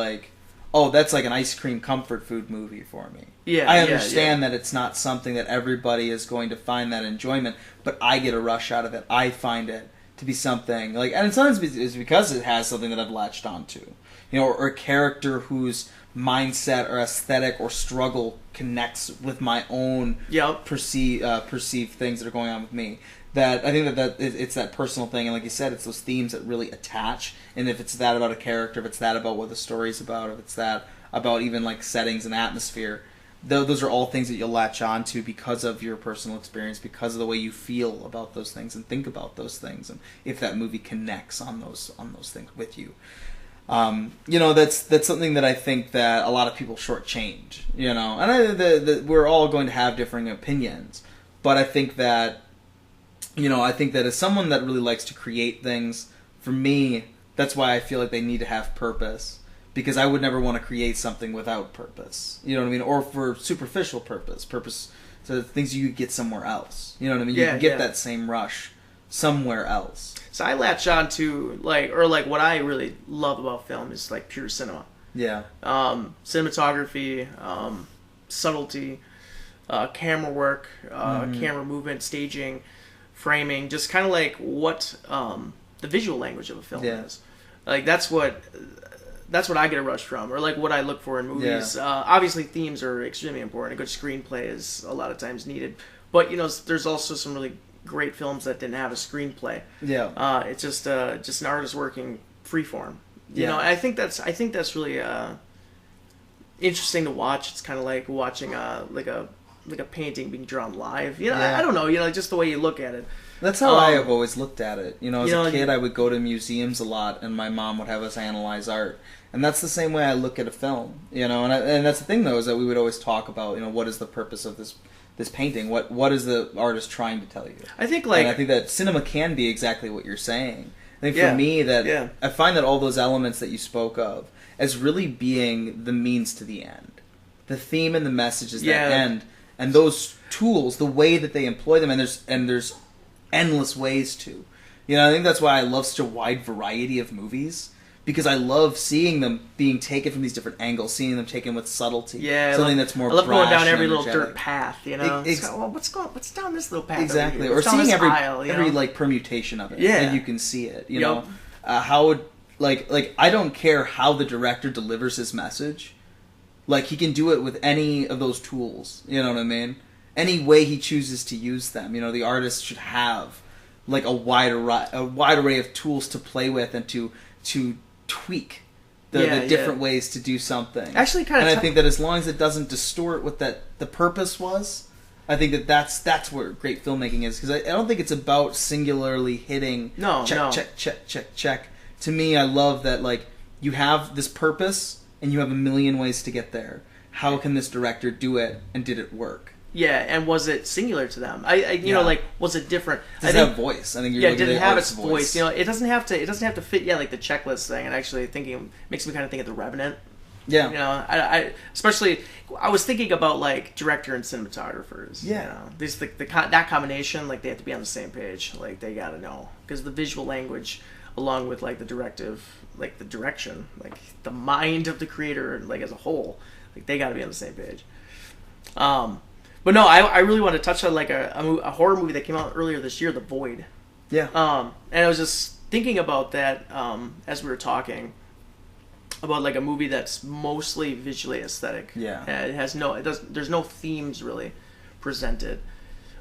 oh, that's like an ice cream comfort food movie for me. Yeah, I understand that it's not something that everybody is going to find that enjoyment, but I get a rush out of it. I find it to be something, and sometimes it's because it has something that I've latched onto. Or a character whose mindset or aesthetic or struggle connects with my own perceived things that are going on with me. That I think that it's that personal thing, and like you said, it's those themes that really attach. And if it's that about a character, if it's that about what the story's about, if it's that about even settings and atmosphere, those are all things that you'll latch on to because of your personal experience, because of the way you feel about those things and think about those things, and if that movie connects on those things with you. That's something that I think that a lot of people shortchange. And we're all going to have differing opinions, but I think that. I think that as someone that really likes to create things, for me, that's why I feel like they need to have purpose. Because I would never want to create something without purpose. You know what I mean? Or for superficial purpose. So things you could get somewhere else. You know what I mean? You can get that same rush somewhere else. So I latch on to, what I really love about film is, pure cinema. Yeah. Cinematography, subtlety, camera work, camera movement, staging, framing, just kind of what the visual language of a film is. That's what I get a rush from, or what I look for in movies. Obviously, themes are extremely important. A good screenplay is a lot of times needed, But there's also some really great films that didn't have a screenplay. Yeah. It's just an artist working freeform. Yeah. I think that's really interesting to watch. It's kind of like watching like a painting being drawn live. I don't know. Just the way you look at it. That's how I have always looked at it. As a kid, I would go to museums a lot, and my mom would have us analyze art. And that's the same way I look at a film. And that's the thing, though, is that we would always talk about, what is the purpose of this painting? What is the artist trying to tell you? I think that cinema can be exactly what you're saying. I think for me I find that all those elements that you spoke of as really being the means to the end. The theme and the message is that end, and those tools, the way that they employ them, and there's endless ways to. I think that's why I love such a wide variety of movies. Because I love seeing them being taken from these different angles, seeing them taken with subtlety. Yeah, something that's more. I love going down every little energetic. dirt path. What's down this little path? Exactly, or seeing every permutation of it. Yeah, and you can see it. How would I don't care how the director delivers his message. He can do it with any of those tools. You know what I mean? Any way he chooses to use them. The artist should have a wide array of tools to play with and to tweak the different ways to do something. Actually, I think that as long as it doesn't distort what the purpose was, I think that's where great filmmaking is. Because I don't think it's about singularly hitting check. To me, I love that you have this purpose and you have a million ways to get there. How can this director do it, and did it work? Yeah, and was it singular to them? Was it different? Does it have voice? I think did it have its voice? It doesn't have to fit. Yeah, like the checklist thing. And actually, makes me kind of think of The Revenant. Yeah. I especially I was thinking about director and cinematographers. Yeah. That combination, they have to be on the same page. They got to know, because the visual language, along with the directive, the direction, the mind of the creator, as a whole, they got to be on the same page. But no, I really want to touch on a horror movie that came out earlier this year, The Void. Yeah. And I was just thinking about that as we were talking about a movie that's mostly visually aesthetic. Yeah. There's no themes really presented.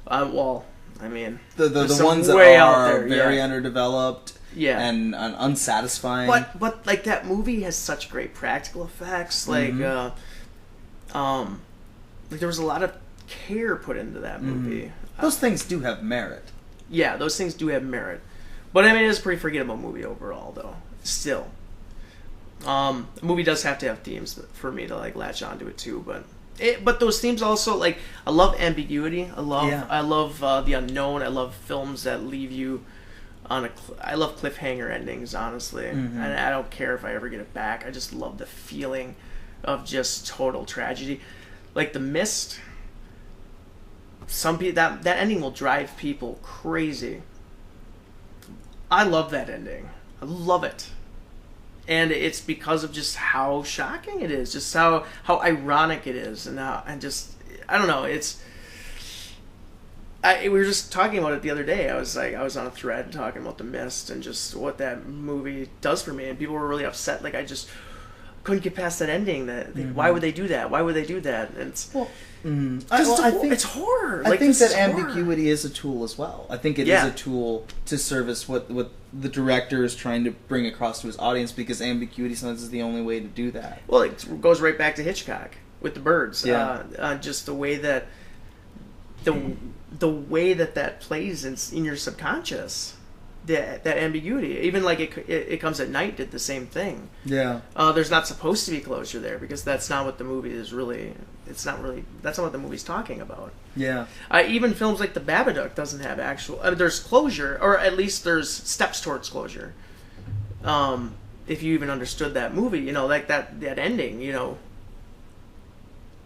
The ones that are very underdeveloped. Yeah. And unsatisfying. But that movie has such great practical effects. There was a lot of care put into that movie. Those things do have merit. Yeah, those things do have merit. But it's a pretty forgettable movie overall, though. Still. The movie does have to have themes for me to latch onto it too, but those themes also I love ambiguity. I love the unknown. I love films that leave you on I love cliffhanger endings, honestly. And I don't care if I ever get it back. I just love the feeling of just total tragedy. The Mist, some people that ending will drive people crazy. I love that ending. I love it. And it's because of just how shocking it is, just how ironic it is, and I don't know, we were just talking about it the other day. I was on a thread talking about The Mist and just what that movie does for me, and people were really upset. I just couldn't get past that ending. Why would they do that? Why would they do that? And I think it's horror. I think that ambiguity is a tool as well. I think it is a tool to service what the director is trying to bring across to his audience, because ambiguity sometimes is the only way to do that. Well, it goes right back to Hitchcock with the birds. Yeah. Just the way that the way that plays in your subconscious. That ambiguity, even it comes at night, did the same thing. Yeah. There's not supposed to be closure there, because that's not what the movie is really. That's not what the movie's talking about. Yeah. Even films like The Babadook doesn't have actual. There's closure, or at least there's steps towards closure. If you even understood that movie, that ending,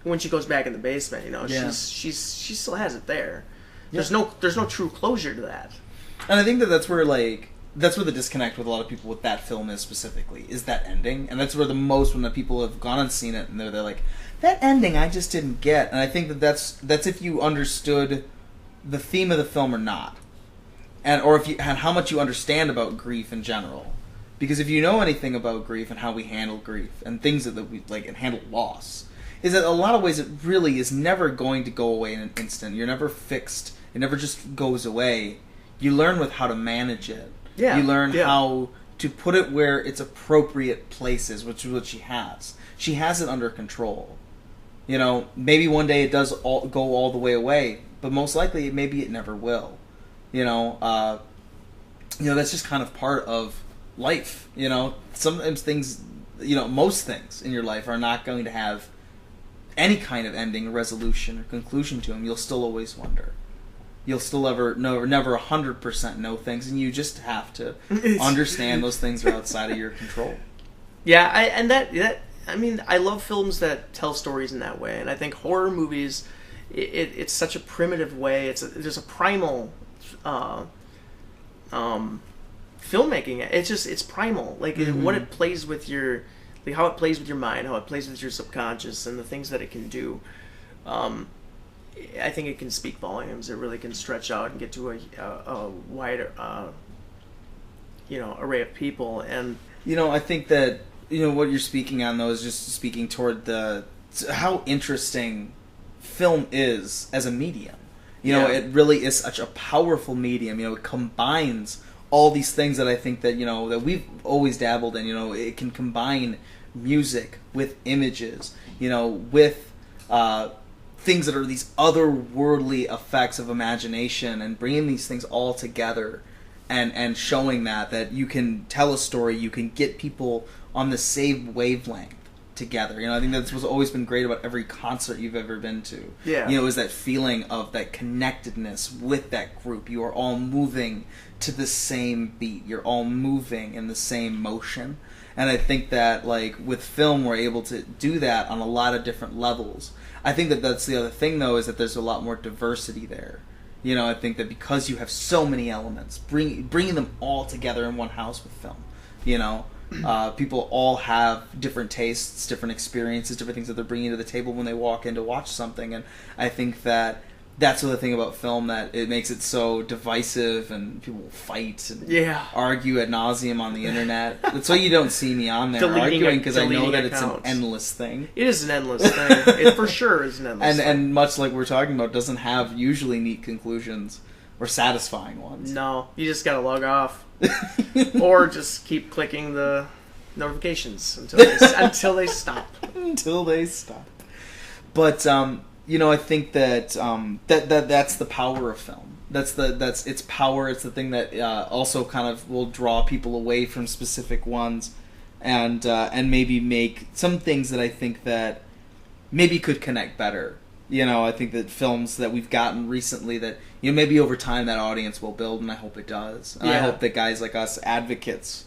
when she goes back in the basement, she still has it there. Yeah. There's no true closure to that. And I think that's where the disconnect with a lot of people with that film is specifically, is that ending. And that's where when the people have gone and seen it and they're like, that ending I just didn't get. And I think that's if you understood the theme of the film or not. And how much you understand about grief in general. Because if you know anything about grief and how we handle grief and things that we and handle loss, is that a lot of ways it really is never going to go away in an instant. You're never fixed. It never just goes away. You learn with how to manage it. Yeah. You learn how to put it where its appropriate places, which is what she has. She has it under control. You know, maybe one day it does go all the way away, but most likely maybe it never will. You know, that's just kind of part of life. You know, sometimes things, most things in your life are not going to have any kind of ending, resolution, or conclusion to them. You'll still always wonder. You'll still never 100% know things, and you just have to understand those things are outside of your control. Yeah, I love films that tell stories in that way, and I think horror movies, it's such a primitive way. There's a primal filmmaking. It's primal, like what it plays with your, like how it plays with your mind, how it plays with your subconscious, and the things that it can do. I think it can speak volumes. It really can stretch out and get to a wider, array of people. And I think that what you're speaking on, though, is just speaking toward how interesting film is as a medium. It really is such a powerful medium. It combines all these things that I think that that we've always dabbled in. It can combine music with images. With things that are these otherworldly effects of imagination, and bringing these things all together, and showing that you can tell a story, you can get people on the same wavelength together. I think that's what's always been great about every concert you've ever been to. Yeah. Is that feeling of that connectedness with that group. You are all moving to the same beat. You're all moving in the same motion. And I think that, like, with film, we're able to do that on a lot of different levels. I think that that's the other thing, though, is that there's a lot more diversity there. I think that because you have so many elements, bringing them all together in one house with film, people all have different tastes, different experiences, different things that they're bringing to the table when they walk in to watch something. And I think that that's the other thing about film, that it makes it so divisive, and people will fight and argue ad nauseum on the internet. That's why you don't see me on there arguing, because I know that it's an endless thing. It is an endless thing. It for sure is an endless thing. And much like we're talking about, doesn't have usually neat conclusions or satisfying ones. No, you just gotta log off. Or just keep clicking the notifications until they stop. Until they stop. But I think that that's the power of film. That's its power. It's the thing that also kind of will draw people away from specific ones, and maybe make some things that I think that maybe could connect better. I think that films that we've gotten recently, that maybe over time that audience will build, and I hope it does. And I hope that guys like us, advocates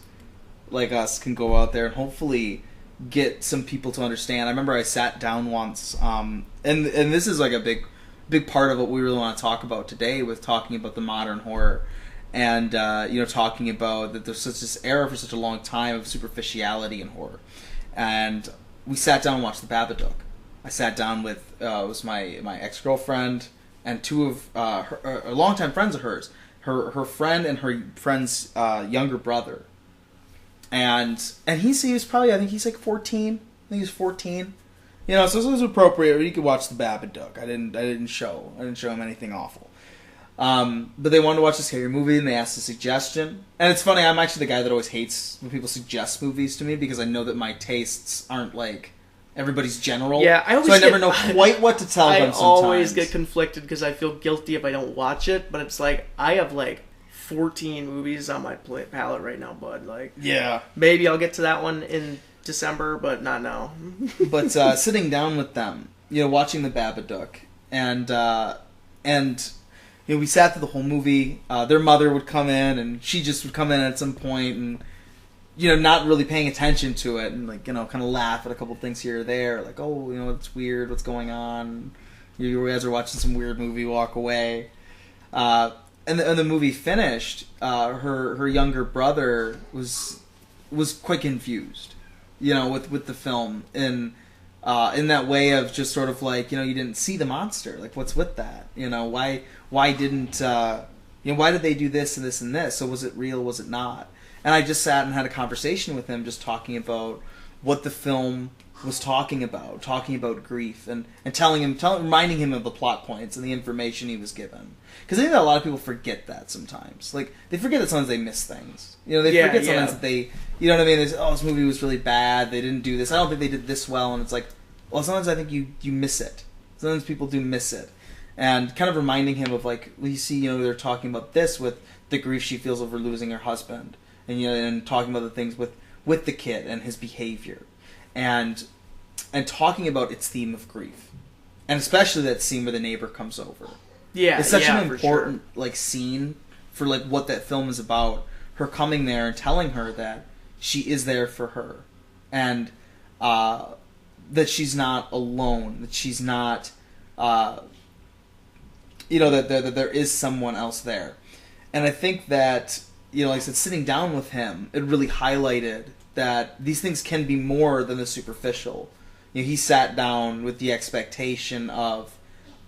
like us, can go out there and hopefully get some people to understand. I remember I sat down once, and this is like a big part of what we really want to talk about today, with talking about the modern horror, and talking about that there's such this era for such a long time of superficiality in horror. And we sat down and watched The Babadook. I sat down with it was my ex-girlfriend and two of her longtime friends of hers, her friend and her friend's younger brother. And he was probably, I think he's like 14. I think he's 14. So this was appropriate. He could watch The Babadook. I didn't show him anything awful. But they wanted to watch a scary movie, and they asked a suggestion. And it's funny, I'm actually the guy that always hates when people suggest movies to me, because I know that my tastes aren't like everybody's general. Yeah, I never know quite what to tell them sometimes. I always get conflicted because I feel guilty if I don't watch it, but it's like, I have like 14 movies on my palette right now, bud. Like, yeah, maybe I'll get to that one in December, but not now. But sitting down with them, watching The Babadook, and we sat through the whole movie. Their mother would come in, and she just would come in at some point, and not really paying attention to it, and like kind of laugh at a couple things here or there, like, oh, it's weird, what's going on? You guys are watching some weird movie, walk away. And the movie finished, her younger brother was quite confused, with the film, in that way of just sort of like, you didn't see the monster, like, what's with that? Why didn't why did they do this and this and this? So was it real? Was it not? And I just sat and had a conversation with him, just talking about what the film was talking about grief, and reminding him of the plot points and the information he was given. Because I think that a lot of people forget that sometimes. Like, they forget that sometimes they miss things. You know, they forget sometimes that they, you know what I mean? This movie was really bad, they didn't do this, I don't think they did this well, and it's like, well, sometimes I think you miss it. Sometimes people do miss it. And kind of reminding him of, like, you see, you know, they're talking about this with the grief she feels over losing her husband, and, you know, and talking about the things with the kid and his behavior. And talking about its theme of grief, and especially that scene where the neighbor comes over. Yeah, it's such an important like scene for like what that film is about. Her coming there and telling her that she is there for her, and that she's not alone. That she's not, you know, that there is someone else there. And I think that, you know, like I said, sitting down with him, it really highlighted that these things can be more than the superficial. You know, he sat down with the expectation of,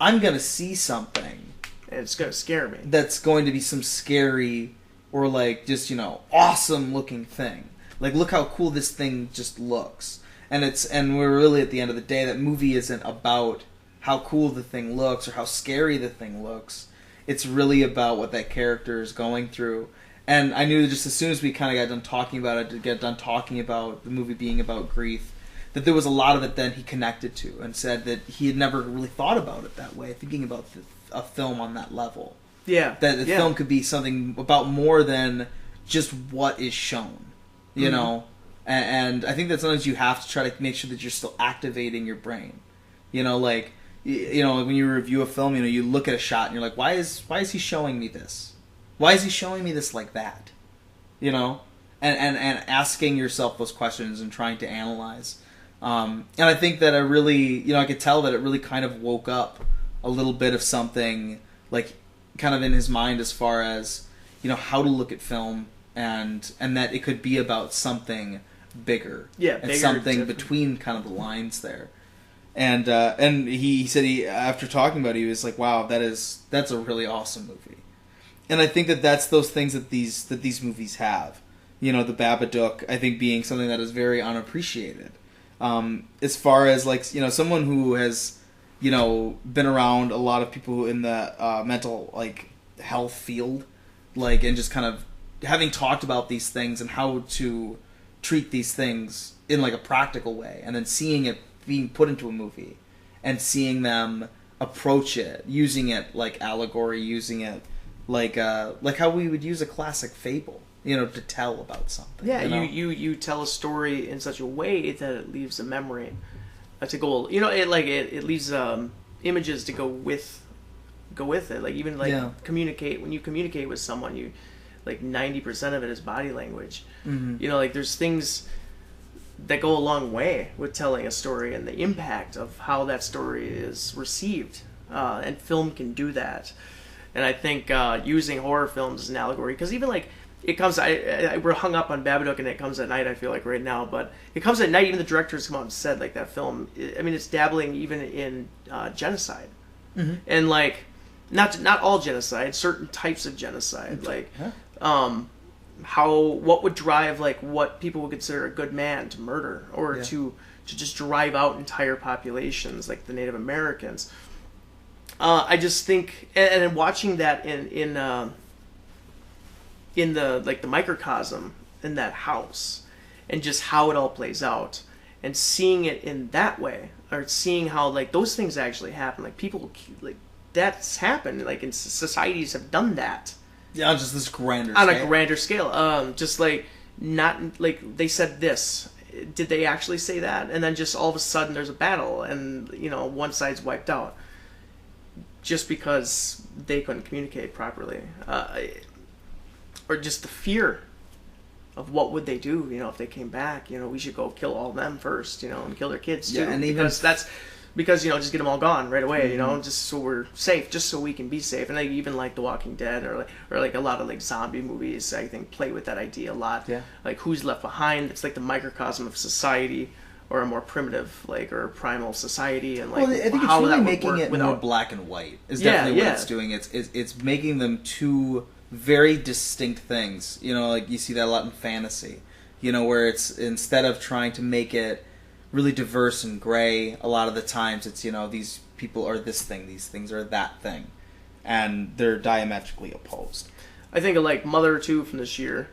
I'm going to see something. And it's going to scare me. That's going to be some scary or, like, just, you know, awesome looking thing. Like, look how cool this thing just looks. And we're really, at the end of the day, that movie isn't about how cool the thing looks or how scary the thing looks. It's really about what that character is going through. And I knew that just as soon as we kind of got done talking about it, to get done talking about the movie being about grief, that there was a lot of it then he connected to, and said that he had never really thought about it that way, thinking about a film on that level. Yeah. That the film could be something about more than just what is shown, you know? And I think that sometimes you have to try to make sure that you're still activating your brain. You know, like, you know, when you review a film, you know, you look at a shot and you're like, why is he showing me this? Why is he showing me this like that? You know? And asking yourself those questions and trying to analyze. And I think that I really, you know, I could tell that it really kind of woke up a little bit of something, like, kind of in his mind as far as, you know, how to look at film, and that it could be about something bigger. Yeah, and bigger, something different. between kind of the lines there. And he said after talking about it, he was like, wow, that's a really awesome movie. And I think that that's those things that these movies have. You know, The Babadook, I think, being something that is very unappreciated. As far as, like, you know, someone who has, you know, been around a lot of people in the mental, like, health field, like, and just kind of having talked about these things and how to treat these things in, like, a practical way, and then seeing it being put into a movie and seeing them approach it, using it like allegory, using it like how we would use a classic fable, you know, to tell about something. Yeah, you know? you tell a story in such a way that it leaves a memory to go. You know, it leaves images to go with it. Like, even like communicate, when you communicate with someone, you, like, 90% of it is body language. Mm-hmm. You know, like, there's things that go a long way with telling a story and the impact of how that story is received. And film can do that. And I think using horror films as an allegory, because even, like, it comes, we're hung up on Babadook and it comes at night, I feel like, right now, but it comes at night. Even the directors come out and said, like, that film, I mean, it's dabbling even in genocide. Mm-hmm. And, like, not all genocide, certain types of genocide. Like, what would drive, like, what people would consider a good man to murder, or to just drive out entire populations, like the Native Americans. I just think, and watching that in the, like, the microcosm in that house, and just how it all plays out, and seeing it in that way, or seeing how, like, those things actually happen, like, people, like, that's happened, like, in societies have done that. Yeah, on just this grander on scale. A grander scale. Just, like, not, like, they said this. Did they actually say that? And then just all of a sudden there's a battle, and, you know, one side's wiped out. Just because they couldn't communicate properly. Or just the fear of what would they do, you know, if they came back. You know, we should go kill all of them first, you know, and kill their kids too. Yeah, and even because, you know, just get them all gone right away, you know, just so we're safe, just so we can be safe. And I even like The Walking Dead, or like a lot of, like, zombie movies, I think, play with that idea a lot. Yeah. Like, who's left behind? It's like the microcosm of society, or a more primitive, like, or primal society, and, like, well, I think it's really making it more black and white. Is definitely what it's doing. It's making them two very distinct things. You know, like, you see that a lot in fantasy. You know, where it's, instead of trying to make it really diverse and gray. A lot of the times it's, these people are this thing, these things are that thing, and they're diametrically opposed. I think of like Mother 2 from this year,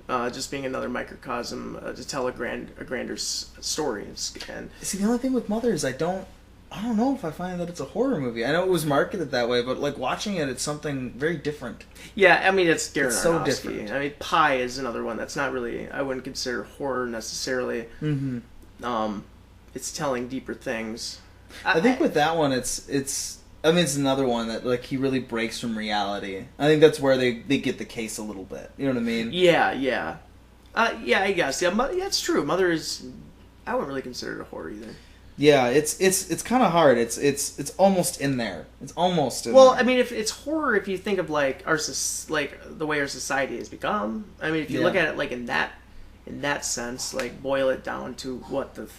just being another microcosm to tell a grander story. And see, the only thing with Mother is I don't know if I find that it's a horror movie. I know it was marketed that way, but like watching it, it's something very different. Yeah, I mean, it's Darren Aronofsky. So different. I mean, Pi is another one that's not really, I wouldn't consider horror necessarily. Mm-hmm. It's telling deeper things. I think with that one, it's another one that like he really breaks from reality. I think that's where they get the case a little bit. You know what I mean? Yeah. Yeah, I guess. Yeah, it's true. Mother is, I wouldn't really consider it a horror either. Yeah, it's kind of hard. It's almost in there. It's almost in well, there. I mean, if it's horror, if you think of like the way our society has become. I mean, if you look at it like in that sense, like boil it down to what the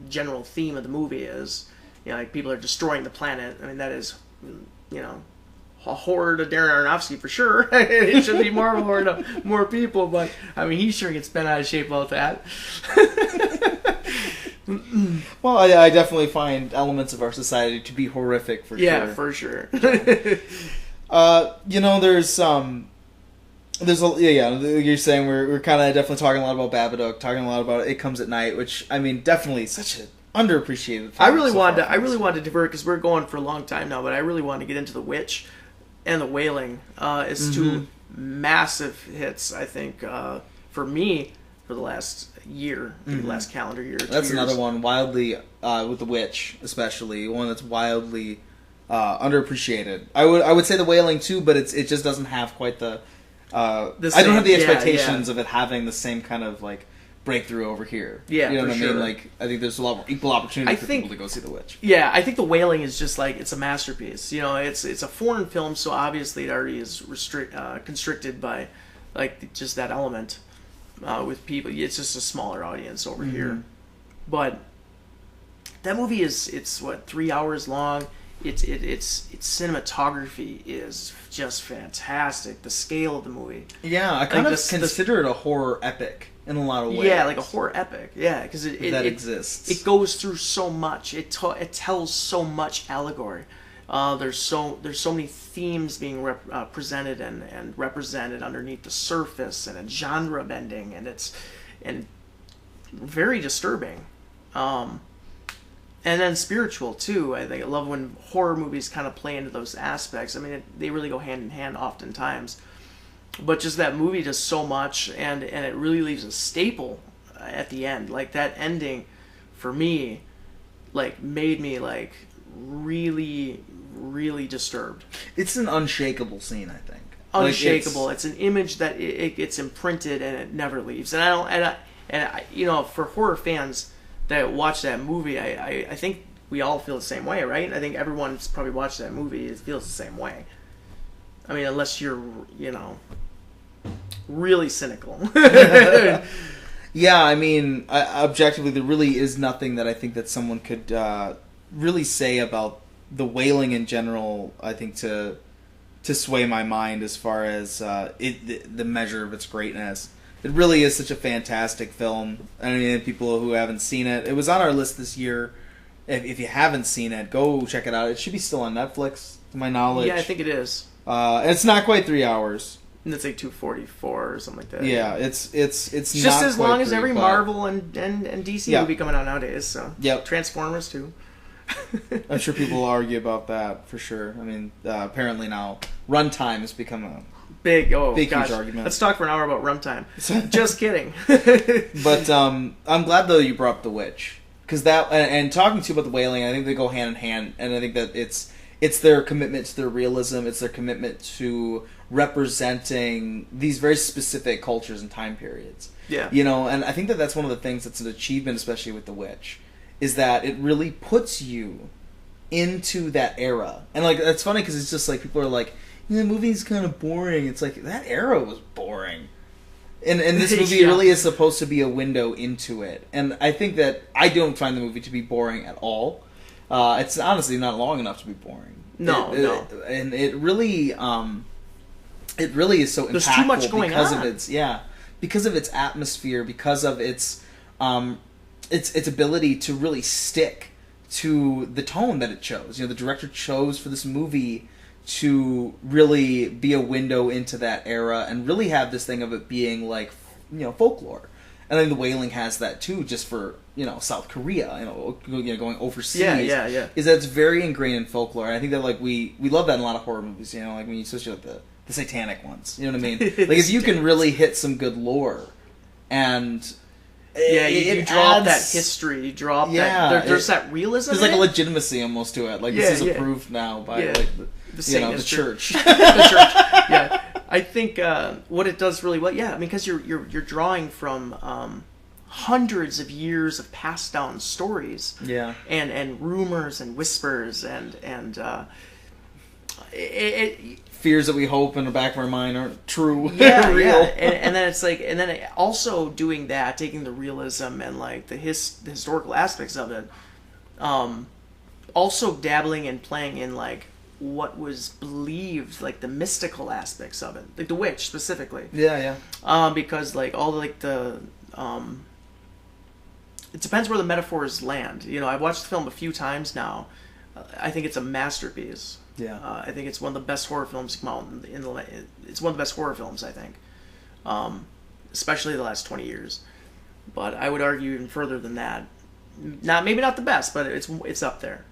general theme of the movie is. Like people are destroying the planet. I mean, that is, a horror to Darren Aronofsky for sure. It should be more of a horror to more people, but I mean, he sure gets bent out of shape about that. Well, I definitely find elements of our society to be horrific for sure. Yeah, for sure. There's you're saying we're kind of definitely talking a lot about Babadook, talking a lot about It Comes at Night, which I mean definitely such an underappreciated film. I really wanted to divert because we're going for a long time now, but I really wanted to get into The Witch and The Wailing. It's two massive hits, I think, for me for the last year, the last calendar year. That's another one wildly with The Witch, especially one that's wildly underappreciated. I would say The Wailing too, but it just doesn't have quite the. I don't have the expectations of it having the same kind of like breakthrough over here. Yeah, you know what I sure. mean? Like I think there's a lot more equal opportunity for people to go see The Witch. Yeah, I think The Wailing is just like it's a masterpiece. It's a foreign film, so obviously it already is constricted by like just that element with people. It's just a smaller audience over here, but that movie it's what 3 hours long. Its cinematography is just fantastic. The scale of the movie. Yeah, I kind of consider it a horror epic in a lot of ways. Yeah, like a horror epic. Yeah, because it exists. It goes through so much. It tells so much allegory. There's so many themes being presented and represented underneath the surface, and it's genre bending, and it's very disturbing. And then spiritual too. I love when horror movies kind of play into those aspects. I mean, they really go hand in hand oftentimes. But just that movie does so much, and it really leaves a staple at the end. Like that ending, for me, like made me like really, really disturbed. It's an unshakable scene, I think. Unshakable. It's an image that it gets imprinted and it never leaves. And I for horror fans that watch that movie, I think we all feel the same way, right? I think everyone's probably watched that movie. It feels the same way. I mean, unless you're, really cynical. Yeah, I mean, objectively, there really is nothing that I think that someone could really say about The Wailing in general, I think, to sway my mind as far as the measure of its greatness. It really is such a fantastic film. I mean, people who haven't seen it, it was on our list this year. If you haven't seen it, go check it out. It should be still on Netflix, to my knowledge. Yeah, I think it is. It's not quite 3 hours. And it's like 2:44 or something like that. Yeah, it's just not as long as three, every Marvel and DC movie coming out nowadays. So yep. Transformers too. I'm sure people will argue about that for sure. I mean, apparently now runtime has become a big huge argument. Let's talk for an hour about runtime. Just kidding. But I'm glad though you brought up The Witch, because that and talking to you about The Wailing, I think they go hand in hand, and I think that it's their commitment to their realism. It's their commitment to representing these very specific cultures and time periods. Yeah. And I think that that's one of the things that's an achievement, especially with The Witch, is that it really puts you into that era. And like it's funny because it's just like people are like, the movie's kind of boring. It's like that era was boring. And this movie really is supposed to be a window into it. And I think that I don't find the movie to be boring at all. It's honestly not long enough to be boring. No. And it really is so impactful. There's too much going because on. Of its because of its atmosphere, because of its its ability to really stick to the tone that it chose. The director chose for this movie to really be a window into that era and really have this thing of it being like, folklore. And I think The Wailing has that too, just for, South Korea, going overseas. Yeah. Is that it's very ingrained in folklore. And I think that, like, we love that in a lot of horror movies, like when you especially like the satanic ones. You know what I mean? Like, if you can really hit some good lore and... Yeah, you draw up that history. You draw up that... There's that realism. There's like a legitimacy almost to it. Like, this is approved now by like the church. The church. Yeah, I think what it does really well. Yeah, I mean, because you're drawing from hundreds of years of passed down stories. Yeah, and rumors and whispers and fears that we hope in the back of our mind aren't true. Yeah, real. Yeah. And then it's like, and then also doing that, taking the realism and like the historical aspects of it, also dabbling and playing in like what was believed, like the mystical aspects of it, like the witch specifically. Yeah. Because like all like the it depends where the metaphors land. I've watched the film a few times now. I think it's a masterpiece. Yeah, I think it's one of the best horror films to come out it's one of the best horror films, I think, especially the last 20 years. But I would argue even further than that. Maybe not the best, but it's up there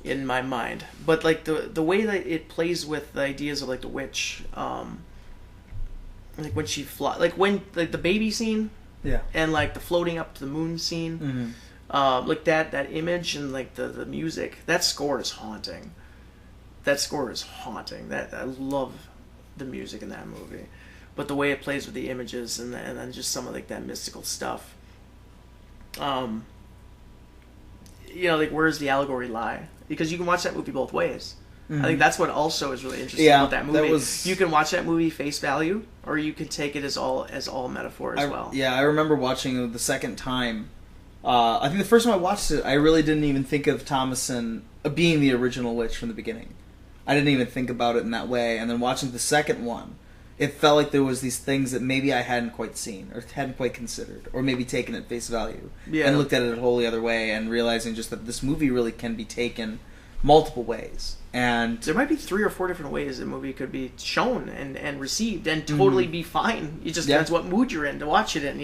in my mind. But like the way that it plays with the ideas of like the witch, like when she like the baby scene, and like the floating up to the moon scene, like that image and like the music, that score is haunting. That I love the music in that movie, but the way it plays with the images and then just some of like that mystical stuff. Like where does the allegory lie? Because you can watch that movie both ways. I think that's what also is really interesting about that movie. You can watch that movie face value, or you can take it as all metaphor as well. Yeah, I remember watching it the second time. I think the first time I watched it, I really didn't even think of Thomason being the original witch from the beginning. I didn't even think about it in that way. And then watching the second one, it felt like there was these things that maybe I hadn't quite seen or hadn't quite considered or maybe taken at face value. And looked at it a wholly other way and realizing just that this movie really can be taken multiple ways. And there might be 3 or 4 different ways the movie could be shown and received and totally be fine. It just depends what mood you're in to watch it in.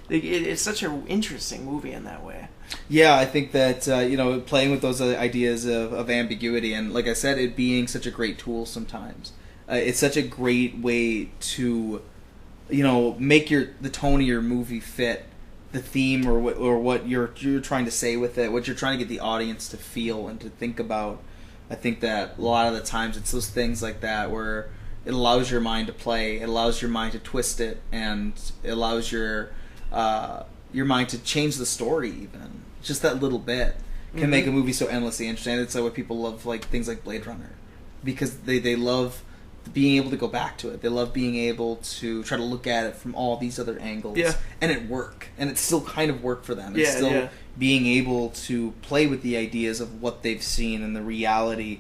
It's such an interesting movie in that way. Yeah, I think that playing with those ideas of ambiguity and, like I said, it being such a great tool sometimes. It's such a great way to, make the tone of your movie fit the theme or what you're trying to say with it, what you're trying to get the audience to feel and to think about. I think that a lot of the times it's those things like that where it allows your mind to play, it allows your mind to twist it, and it allows your mind to change the story even. Just that little bit can make a movie so endlessly interesting. It's like what people love, like things like Blade Runner, because they love being able to go back to it. They love being able to try to look at it from all these other angles, and it still kind of work for them. It's still being able to play with the ideas of what they've seen and the reality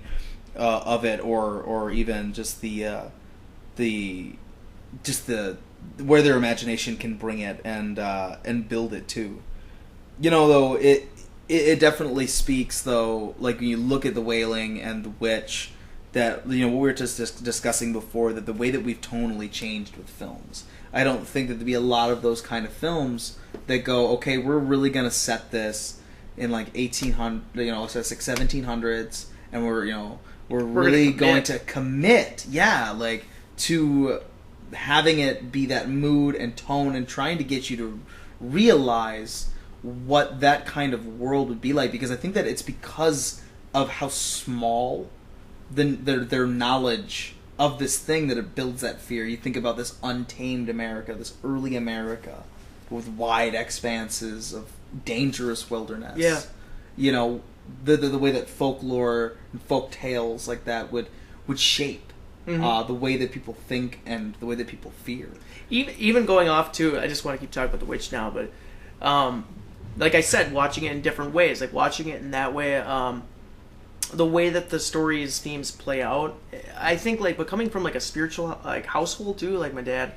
of it, or even just the where their imagination can bring it and build it too. Though it definitely speaks though, like when you look at The Wailing and The Witch, that what we were just discussing before, that the way that we've tonally changed with films. I don't think that there'd be a lot of those kind of films that go, okay, we're really gonna set this in like 1800, so it's like 1700s, and we're really going to commit, like to having it be that mood and tone and trying to get you to realize what that kind of world would be like, because I think that it's because of how small their knowledge of this thing that it builds that fear. You think about this untamed America, this early America with wide expanses of dangerous wilderness. The way that folklore and folk tales like that would shape the way that people think and the way that people fear. Even going off to, I just want to keep talking about The Witch now, but like I said, watching it in different ways, like watching it in that way, the way that the story's themes play out, I think, like, but coming from like a spiritual like household too, like my dad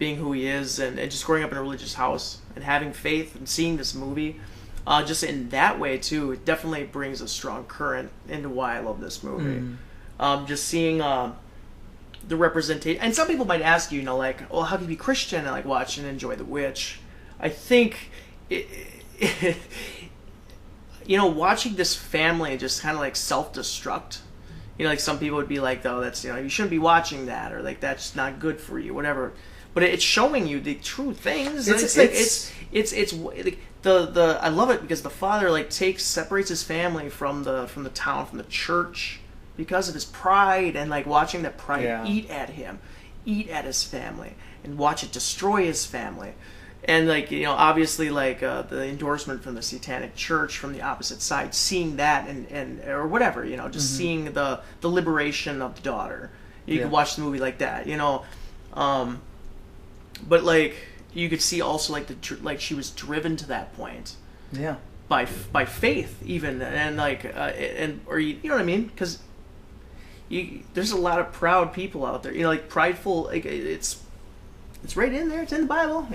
being who he is, and just growing up in a religious house and having faith and seeing this movie, just in that way too, it definitely brings a strong current into why I love this movie. Just seeing the representation, and some people might ask you, like, well, how can you be Christian and like watch and enjoy The Witch? I think watching this family just kind of like self-destruct. Like some people would be like, "Oh, that's you shouldn't be watching that," or like that's not good for you, whatever. But it's showing you the true things. It's like I love it because the father like separates his family from the town, from the church, because of his pride, and like watching that pride eat at him, eat at his family, and watch it destroy his family. And like obviously like the endorsement from the Satanic Church from the opposite side, seeing that and or whatever, just seeing the liberation of the daughter. You could watch the movie like that, but like you could see also like she was driven to that point, by faith even, and like or you know what I mean, because there's a lot of proud people out there, like prideful, like it's right in there. It's in the Bible,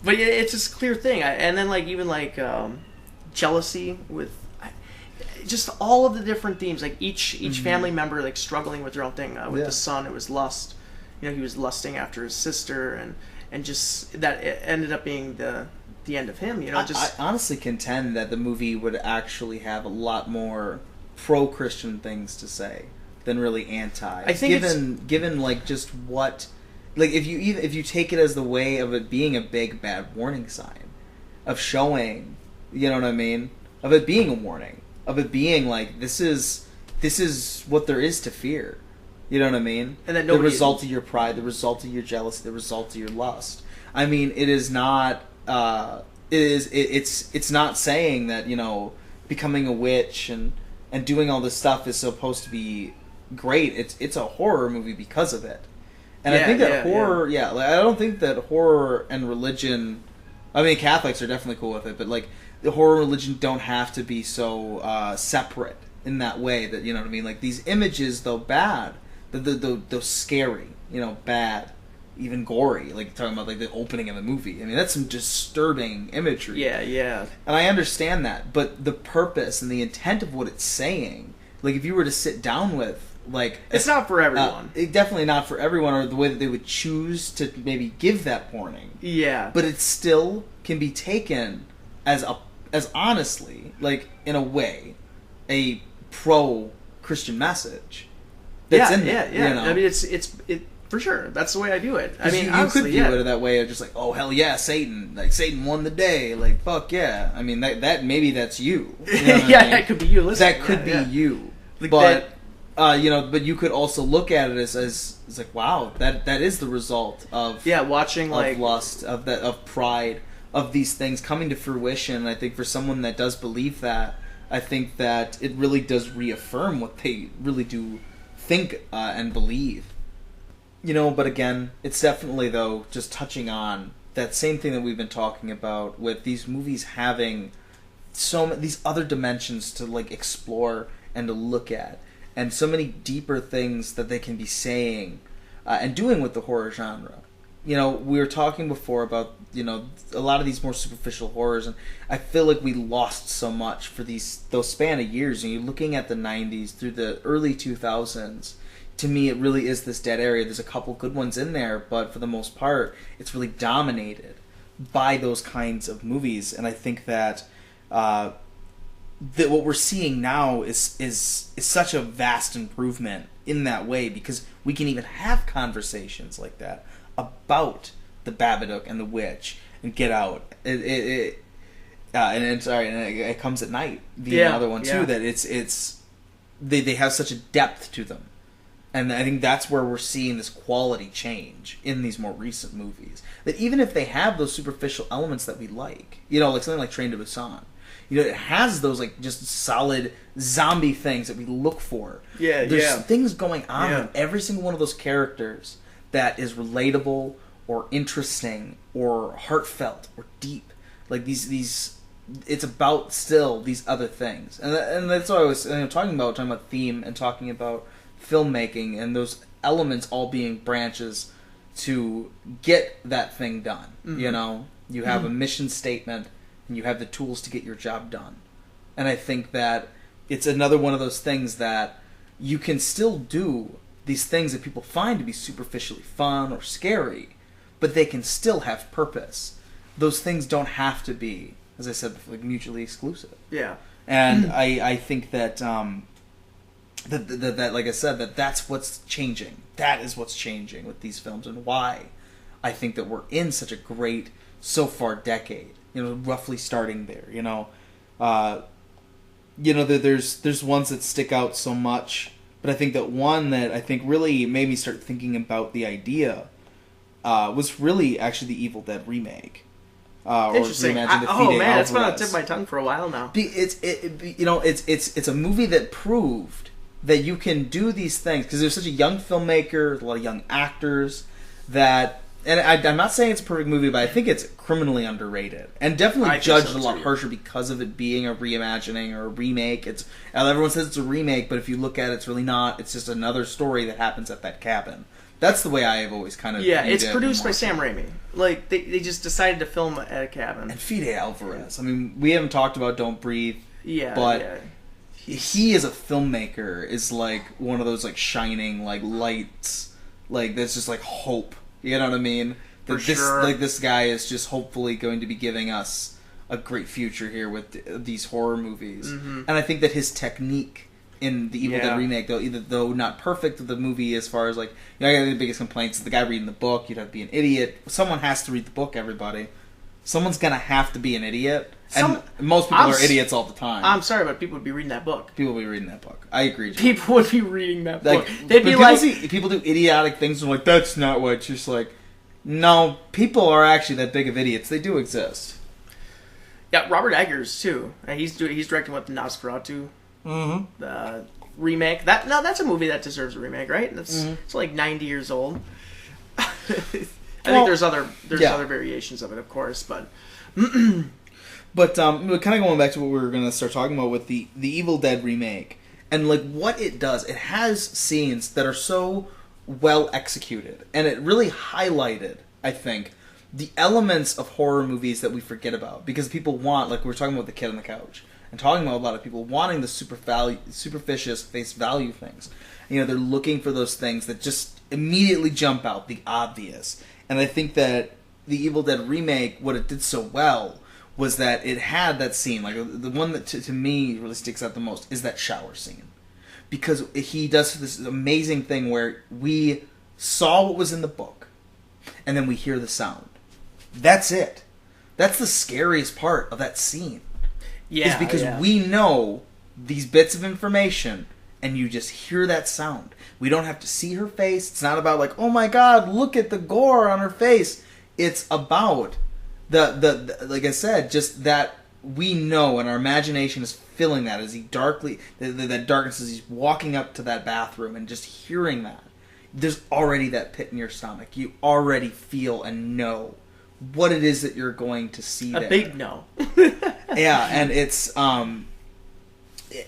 but it's just a clear thing. And then like even like jealousy with just all of the different themes. Like each family member like struggling with their own thing. With the son, it was lust. He was lusting after his sister, and just that it ended up being the end of him. I honestly contend that the movie would actually have a lot more pro-Christian things to say than really anti. I think given like just what, like if you take it as the way of it being a big bad warning sign, of showing, you know what I mean, of it being a warning, of it being like this is what there is to fear, you know what I mean, and that the result of your pride, the result of your jealousy, the result of your lust. I mean, it is not. It's not saying that becoming a witch and doing all this stuff is supposed to be great. It's a horror movie because of it, and I think that horror. Yeah, like, I don't think that horror and religion. I mean, Catholics are definitely cool with it, but like the horror and religion don't have to be so separate in that way. That you know what I mean. Like these images, though bad, those scary, bad, even gory. Like talking about like the opening of the movie. I mean, that's some disturbing imagery. Yeah. And I understand that, but the purpose and the intent of what it's saying. Like if you were to sit down with. Like it's not for everyone. Definitely not for everyone, or the way that they would choose to maybe give that warning. Yeah. But it still can be taken as honestly, like in a way, a pro-Christian message. That's in there. Yeah. I mean, it's for sure. That's the way I do it. I mean, you could view it that way of just like, oh hell yeah, Satan! Like Satan won the day. Like fuck yeah. I mean, that maybe that's you. You know yeah, I mean? It could be you. Listen, that could be you. Like but. But you could also look at it as like, wow, that is the result of watching of lust, of pride, of these things coming to fruition. And I think for someone that does believe that, I think that it really does reaffirm what they really do think and believe. But again, it's definitely though just touching on that same thing that we've been talking about with these movies having these other dimensions to like explore and to look at. And so many deeper things that they can be saying and doing with the horror genre. We were talking before about, a lot of these more superficial horrors, and I feel like we lost so much for those span of years. And you're looking at the 90s through the early 2000s. To me, it really is this dead area. There's a couple good ones in there, but for the most part, it's really dominated by those kinds of movies. And I think that what we're seeing now is such a vast improvement in that way, because we can even have conversations like that about the Babadook and the witch and Get Out. And it comes at night. The other one too, that they have such a depth to them, and I think that's where we're seeing this quality change in these more recent movies. That even if they have those superficial elements that we like something like Train to Busan. It has those like just solid zombie things that we look for. There's things going on with every single one of those characters that is relatable or interesting or heartfelt or deep. Like these it's about still these other things, and that's what I was talking about theme and talking about filmmaking and those elements all being branches to get that thing done. Mm-hmm. You know, you have a mission statement and you have the tools to get your job done. And I think that it's another one of those things that you can still do these things that people find to be superficially fun or scary, but they can still have purpose. Those things don't have to be, as I said, like mutually exclusive. Yeah. And I think that, that like I said, that's what's changing. That is what's changing with these films, and why I think that we're in such a great, so far, decade. You know, roughly starting there. You know, there's ones that stick out so much, but I think that one that I think really made me start thinking about the idea was really actually the Evil Dead remake. Interesting. That's been on the tip of my tongue for a while now. It's a movie that proved that you can do these things because there's such a young filmmaker, a lot of young actors that, and I'm not saying it's a perfect movie, but I think it's criminally underrated and definitely judged a lot harsher because of it being a reimagining or a remake. Everyone says it's a remake, but if you look at it, it's really not. It's just another story that happens at that cabin. That's the way I have always kind of it's produced by Sam Raimi. Like they just decided to film at a cabin. And Fede Alvarez. I mean, we haven't talked about Don't Breathe. But he as a filmmaker is like one of those like shining like lights, like that's just like hope. You know what I mean? This guy is just hopefully going to be giving us a great future here with these horror movies. Mm-hmm. And I think that his technique in the Evil Dead remake, though not perfect, the movie as far as like, I got the biggest complaints is the guy reading the book. You'd have to be an idiot. Someone has to read the book. Everybody, someone's gonna have to be an idiot. And most people are idiots all the time. I'm sorry, but people would be reading that book. People would be reading that book. I agree. People would be reading that book. They'd be like, people do idiotic things and like, that's not what. It's just like, no, people are actually that big of idiots. They do exist. Yeah, Robert Eggers too. He's directing what, the Nosferatu remake. That's a movie that deserves a remake, right? It's like 90 years old. I think there's other variations of it, of course, but. But kind of going back to what we were going to start talking about with the Evil Dead remake, and like what it does, it has scenes that are so well executed, and it really highlighted, I think, the elements of horror movies that we forget about, because people want, like we were talking about the kid on the couch, and talking about a lot of people wanting the superficial face value things. You know, they're looking for those things that just immediately jump out, the obvious. And I think that the Evil Dead remake, what it did so well was that it had that scene, like the one that to me really sticks out the most is that shower scene. Because he does this amazing thing where we saw what was in the book, and then we hear the sound. That's it. That's the scariest part of that scene. Yeah, is because we know these bits of information, and you just hear that sound. We don't have to see her face. It's not about like, oh my god, look at the gore on her face. It's about the like I said, just that we know, and our imagination is filling that as he that darkness as he's walking up to that bathroom, and just hearing that. There's already that pit in your stomach. You already feel and know what it is that you're going to see there. A big no. Yeah, and it's and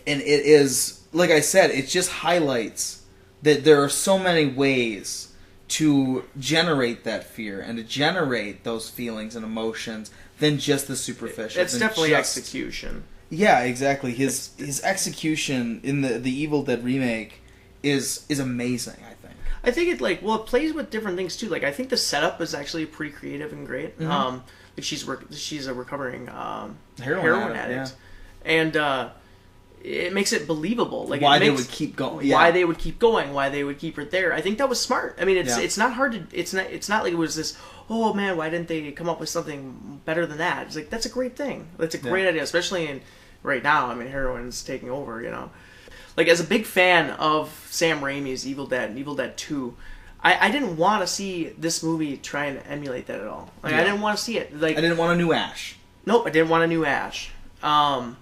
it is, like I said, it just highlights that there are so many ways to generate that fear and to generate those feelings and emotions than just the superficial. It's definitely execution. Yeah, exactly. His execution in the Evil Dead remake is amazing, I think. I think it plays with different things too. Like, I think the setup is actually pretty creative and great. Mm-hmm. Like she's a recovering heroin addict, and it makes it believable. Like, why they would keep going. Yeah. Why they would keep going. Why they would keep her there. I think that was smart. I mean, it's not hard to. It's not like it was this. Oh man, why didn't they come up with something better than that? It's like, that's a great thing. That's a great idea, especially right now. I mean, heroin's taking over. You know, like, as a big fan of Sam Raimi's Evil Dead and Evil Dead 2. I didn't want to see this movie try and emulate that at all. Like, I didn't want to see it. Like, I didn't want a new Ash. Nope, I didn't want a new Ash. And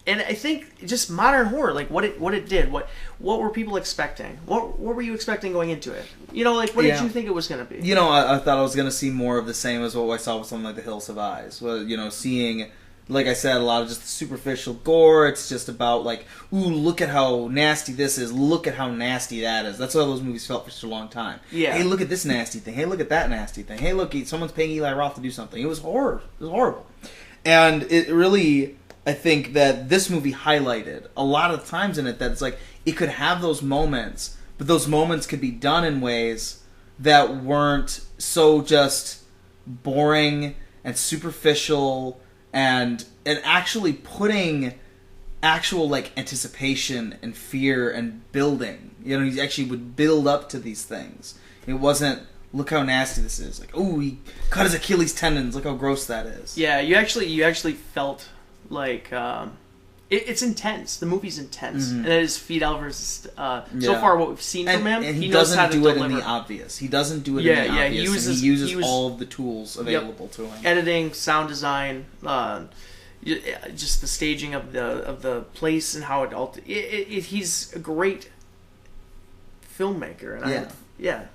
I think just modern horror, like what it did, what were people expecting? What were you expecting going into it? You know, like, what did you think it was going to be? You know, I thought I was going to see more of the same as what I saw with something like The Hills Have Eyes. Well, you know, seeing like I said, a lot of just the superficial gore. It's just about like, ooh, look at how nasty this is. Look at how nasty that is. That's how those movies felt for such a long time. Yeah. Hey, look at this nasty thing. Hey, look at that nasty thing. Hey, look, someone's paying Eli Roth to do something. It was horror. It was horrible. And it really, I think that this movie highlighted a lot of times in it that it's like, it could have those moments, but those moments could be done in ways that weren't so just boring and superficial and actually putting actual like anticipation and fear and building. You know, he actually would build up to these things. It wasn't, look how nasty this is. Like, oh, he cut his Achilles tendons. Look how gross that is. Yeah, you actually felt like it's intense. The movie's intense, and it is Fede Alvarez. So far, what we've seen from him, and he knows how doesn't to do it deliver. in the obvious. He doesn't do it in the obvious. He uses all of the tools available to him. Editing, sound design, just the staging of the place and how he's a great filmmaker. And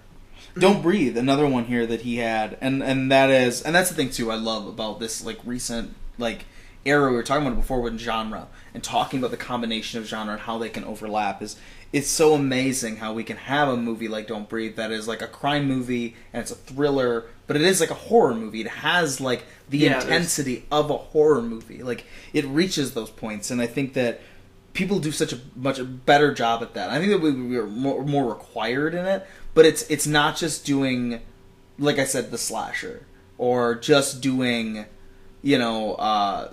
Don't Breathe, another one here that he had, and that's the thing too I love about this like recent like era we were talking about before with genre and talking about the combination of genre and how they can overlap. It's so amazing how we can have a movie like Don't Breathe that is like a crime movie and it's a thriller, but it is like a horror movie. It has like the intensity of a horror movie. Like it reaches those points, and I think that people do such a much better job at that. I think that we are more required in it, but it's not just doing, like I said, the slasher or just doing, you know,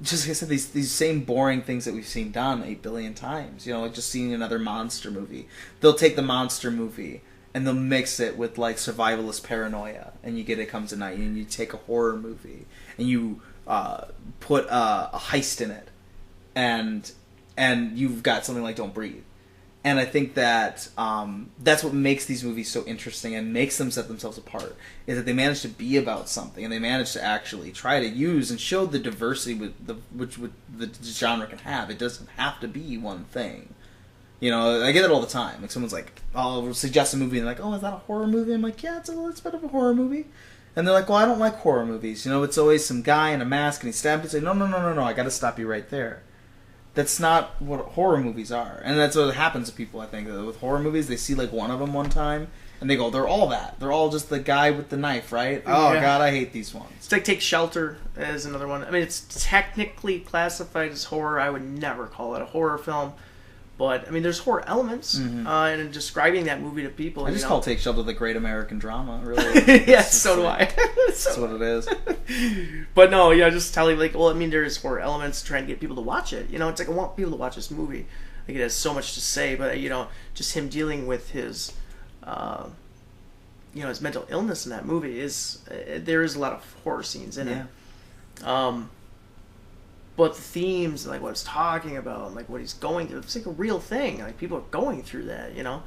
just like I said, these same boring things that we've seen done 8 billion times. You know, like just seeing another monster movie. They'll take the monster movie and they'll mix it with like survivalist paranoia, and you get It Comes at Night, and you take a horror movie and you put a heist in it, and you've got something like Don't Breathe. And I think that that's what makes these movies so interesting and makes them set themselves apart, is that they manage to be about something, and they manage to actually try to use and show the diversity which the genre can have. It doesn't have to be one thing. You know, I get that all the time. Like someone's like, I'll suggest a movie, and they're like, oh, is that a horror movie? I'm like, yeah, it's a bit of a horror movie. And they're like, well, I don't like horror movies. You know, it's always some guy in a mask and he stabs you. Say, no, I got to stop you right there. That's not what horror movies are. And that's what happens to people, I think. With horror movies, they see like one of them one time, and they go, they're all that. They're all just the guy with the knife, right? Oh, yeah. God, I hate these ones. It's like Take Shelter as another one. I mean, it's technically classified as horror. I would never call it a horror film. But, I mean, there's horror elements, and in describing that movie to people, I just call Take Shelter the great American drama, really. Yes, so do I. That's what it is. But no, yeah, just telling, like, well, I mean, there's horror elements trying to get people to watch it. You know, it's like, I want people to watch this movie. Like, it has so much to say, but, you know, just him dealing with his, you know, his mental illness in that movie there is a lot of horror scenes in it. But the themes, like what it's talking about, and like what he's going through, it's like a real thing. Like people are going through that, you know.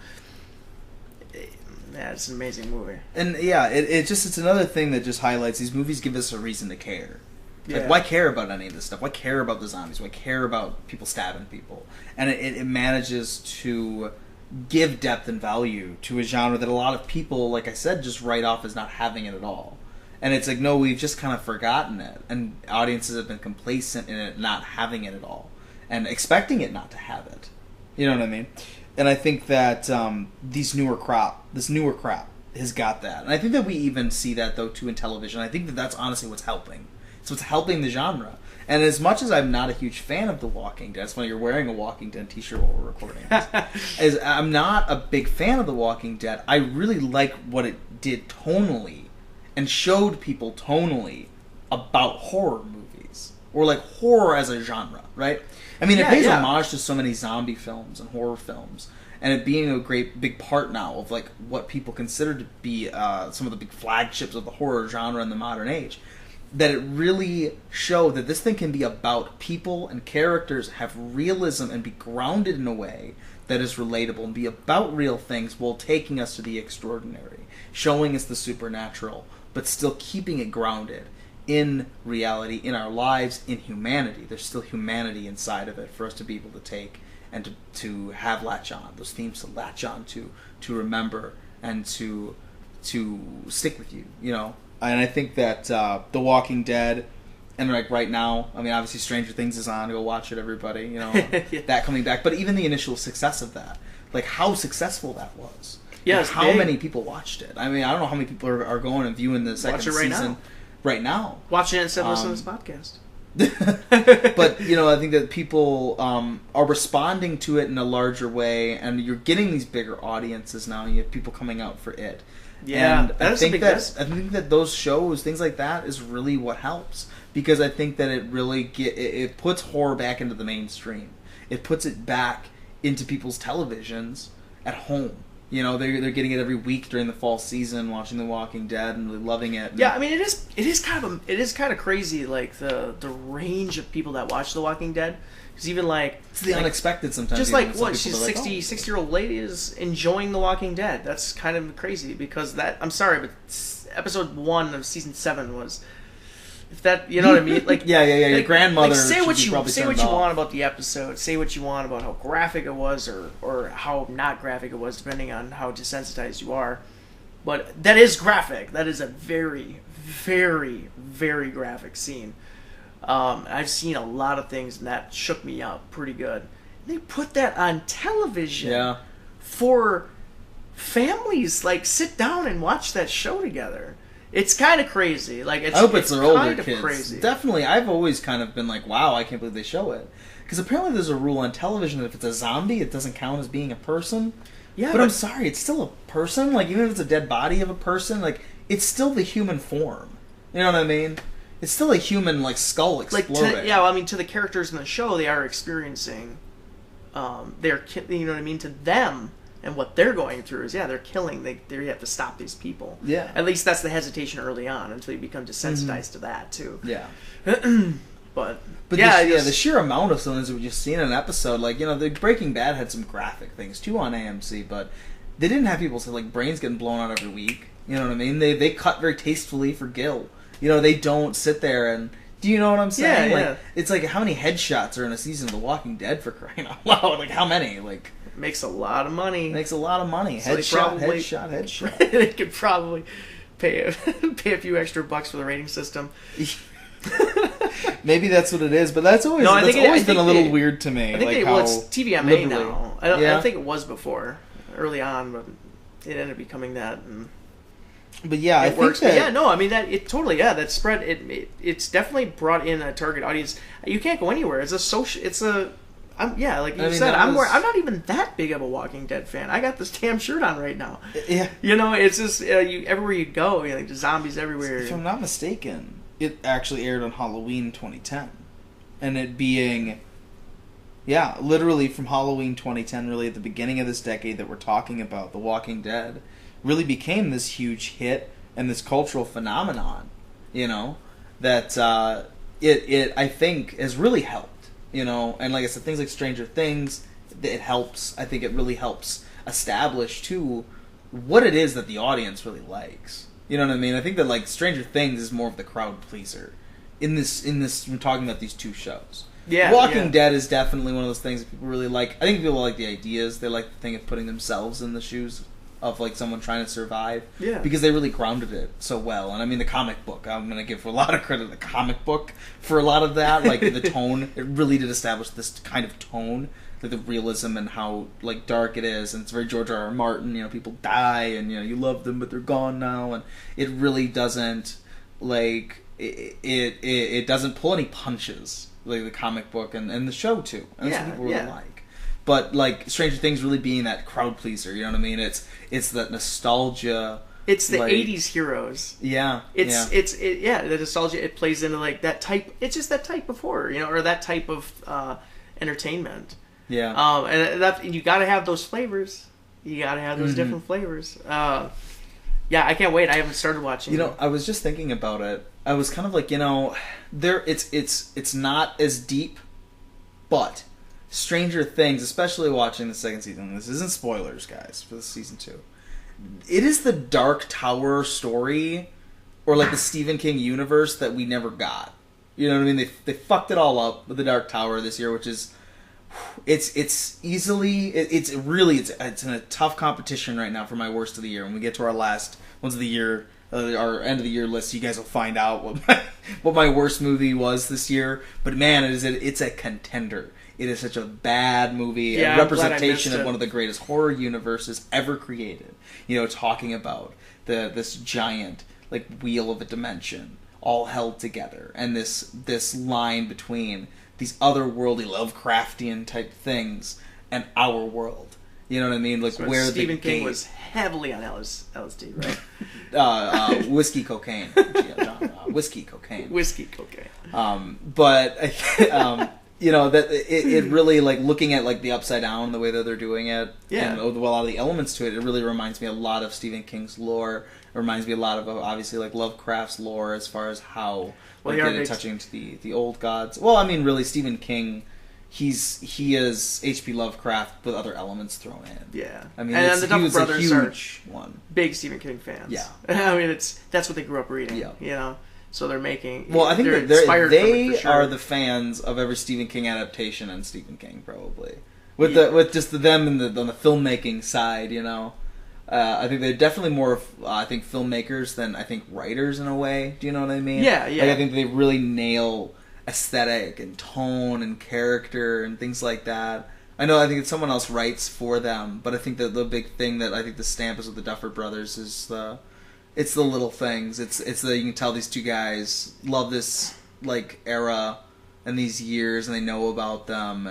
Yeah, it's an amazing movie. And yeah, it's another thing that just highlights these movies give us a reason to care. Like, Yeah. why care about any of this stuff? Why care about the zombies? Why care about people stabbing people? And it manages to give depth and value to a genre that a lot of people, like I said, just write off as not having it at all. And it's like, no, we've just kind of forgotten it. And audiences have been complacent in it not having it at all. And expecting it not to have it. You know what I mean? And I think that this newer crop has got that. And I think that we even see that, though, too, in television. I think that that's honestly what's helping. It's what's helping the genre. And as much as I'm not a huge fan of The Walking Dead, it's funny you're wearing a Walking Dead t-shirt while we're recording this, I'm not a big fan of The Walking Dead. I really like what it did tonally and showed people tonally about horror movies. Or like horror as a genre, right? I mean, it pays homage to so many zombie films and horror films. And it being a great big part now of like what people consider to be some of the big flagships of the horror genre in the modern age. That it really showed that this thing can be about people and characters, have realism and be grounded in a way that is relatable and be about real things while taking us to the extraordinary, showing us the supernatural, but still keeping it grounded in reality, in our lives, in humanity. There's still humanity inside of it for us to be able to take and to have latch on, those themes to latch on to remember and to stick with you, you know. And I think that The Walking Dead And like right now, I mean, obviously Stranger Things is on. Go watch it, everybody. You know, Yeah. that coming back. But even the initial success of that, like how successful that was. Yeah, Like, it's how big. many people watched it? I mean, I don't know how many people are going and viewing the second Watch it right season now. right now. Watch it instead of listening to this podcast. But you know, I think that people are responding to it in a larger way, and you're getting these bigger audiences now. You have people coming out for it. Yeah, and that is a big risk. I think that those shows, things like that, is really what helps, because I think that it really it puts horror back into the mainstream. It puts it back into people's televisions at home. You know, they're getting it every week during the fall season, watching The Walking Dead and really loving it. And Yeah, I mean it is kind of crazy, like the range of people that watch The Walking Dead. Because even like it's the unexpected sometimes. just even like some what people she's are like, 60-year-old lady is enjoying The Walking Dead. That's kind of crazy because that I'm sorry, but episode 1 of season 7 was. If that, you know what I mean, like yeah. Your like, grandmother. Like, say should what be you probably say turned what you off. want about the episode. Say what you want about how graphic it was, or how not graphic it was, depending on how desensitized you are. But that is graphic. That is a very, very, very graphic scene. I've seen a lot of things, and that shook me up pretty good. They put that on television for families. Like, sit down and watch that show together. It's kind of crazy. Like, I hope it's their older kind of kids. crazy. Definitely, I've always kind of been like, wow, I can't believe they show it. Because apparently there's a rule on television that if it's a zombie, it doesn't count as being a person. Yeah, but I'm sorry, it's still a person. Like, even if it's a dead body of a person, like, it's still the human form. You know what I mean? It's still a human, like, skull exploding. To the characters in the show, they are experiencing, you know what I mean, to them, and what they're going through is, they're killing, they have to stop these people. Yeah. At least that's the hesitation early on, until you become desensitized to that, too. Yeah. But the sheer amount of things that we just seen in an episode, like, you know, the Breaking Bad had some graphic things, too, on AMC, but they didn't have people say, like, brains getting blown out every week. You know what I mean? They cut very tastefully for Gil. You know, they don't sit there and... Do you know what I'm saying? Yeah. Like, it's like, how many headshots are in a season of The Walking Dead, for crying out loud? Like, how many? Like... It makes a lot of money. Makes a lot of money. So Headshot. They could probably pay a few extra bucks for the rating system. Maybe that's what it is, but that's always been a little weird to me. I think it's TVMA now. I don't think it was before, early on, but it ended up becoming that. But yeah, it works. That, I mean that spread. It's definitely brought in a target audience. You can't go anywhere. It's a social. It's a. Like you said, I'm not even that big of a Walking Dead fan. I got this damn shirt on right now. Yeah, you know, it's just everywhere you go, like the zombies everywhere. If I'm not mistaken, it actually aired on Halloween 2010, and it being, literally from Halloween 2010, really at the beginning of this decade that we're talking about, The Walking Dead really became this huge hit and this cultural phenomenon. You know, that it I think has really helped. You know, and like I said, things like Stranger Things, it helps. I think it really helps establish, too, what it is that the audience really likes. You know what I mean? I think that, like, Stranger Things is more of the crowd pleaser in this. We're talking about these two shows. Yeah, Walking Dead is definitely one of those things that people really like. I think people like the ideas. They like the thing of putting themselves in the shoes of, like, someone trying to survive. Yeah. Because they really grounded it so well. And I mean, the comic book, I'm going to give a lot of credit to the comic book for a lot of that. Like, the tone, it really did establish this kind of tone, like the realism and how, like, dark it is. And it's very George R. R. Martin, you know, people die and, you know, you love them, but they're gone now. And it really doesn't, like, it doesn't pull any punches, like the comic book and the show, too. And that's what people really like. But, like, Stranger Things really being that crowd pleaser, you know what I mean? It's that nostalgia. It's the 80s heroes. Yeah. The nostalgia, it plays into, like, that type, it's just that type of horror, you know, or that type of entertainment. Yeah. And you gotta have those flavors. You gotta have those different flavors. I can't wait. I haven't started watching. You know, I was just thinking about it. I was kind of like, you know, it's not as deep, but Stranger Things, especially watching the second season, this isn't spoilers, guys, for the season 2. It is the Dark Tower story, or like the Stephen King universe that we never got. You know what I mean? They fucked it all up with the Dark Tower this year, which is it's in a tough competition right now for my worst of the year. When we get to our last ones of the year, our end of the year list. You guys will find out what my worst movie was this year. But man, it's a contender. It is such a bad movie, a representation of one of the greatest horror universes ever created. Talking about this giant wheel of a dimension, all held together, and this line between these otherworldly Lovecraftian type things and our world. You know what I mean? Where Stephen King was heavily on LSD, right? Whiskey cocaine. Whiskey cocaine. Whiskey cocaine. But that it really looking at the upside down, the way that they're doing it, and a lot of the elements to it. It really reminds me a lot of Stephen King's lore. It reminds me a lot of obviously Lovecraft's lore as far as how touching to the old gods. Well, I mean, really, Stephen King. He is H.P. Lovecraft with other elements thrown in. Yeah, I mean, and the Duffer Brothers are big Stephen Stephen King fans. Yeah, I mean that's what they grew up reading. Yeah, so they're making. Well, I think they're inspired they for sure. Are the fans of every Stephen King adaptation and Stephen King probably with just them on the filmmaking side. I think they're definitely more filmmakers than I think writers in a way. Do you know what I mean? Yeah. I think they really nail aesthetic and tone and character and things like that. I think it's someone else writes for them, but I think that the big thing that I think the stamp is with the Duffer Brothers is it's the little things. It's you can tell these two guys love this era and these years, and they know about them,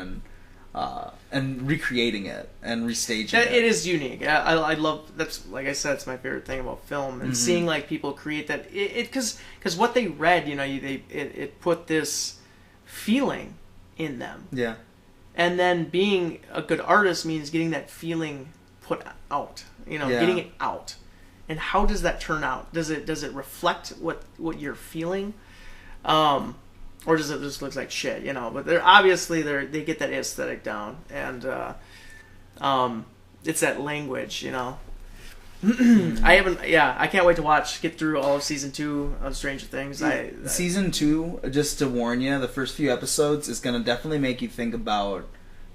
and recreating it and restaging it. It is unique. I love that's like I said, it's my favorite thing about film, and seeing people create that. Because what they read, it put this feeling in them. Yeah. And then being a good artist means getting that feeling put out. Getting it out. And how does that turn out? Does it reflect what you're feeling? Or does it just look like shit, But they're obviously they get that aesthetic down, and it's that language, I can't wait to get through all of season 2 of Stranger Things. Season 2, just to warn you, the first few episodes is gonna definitely make you think about,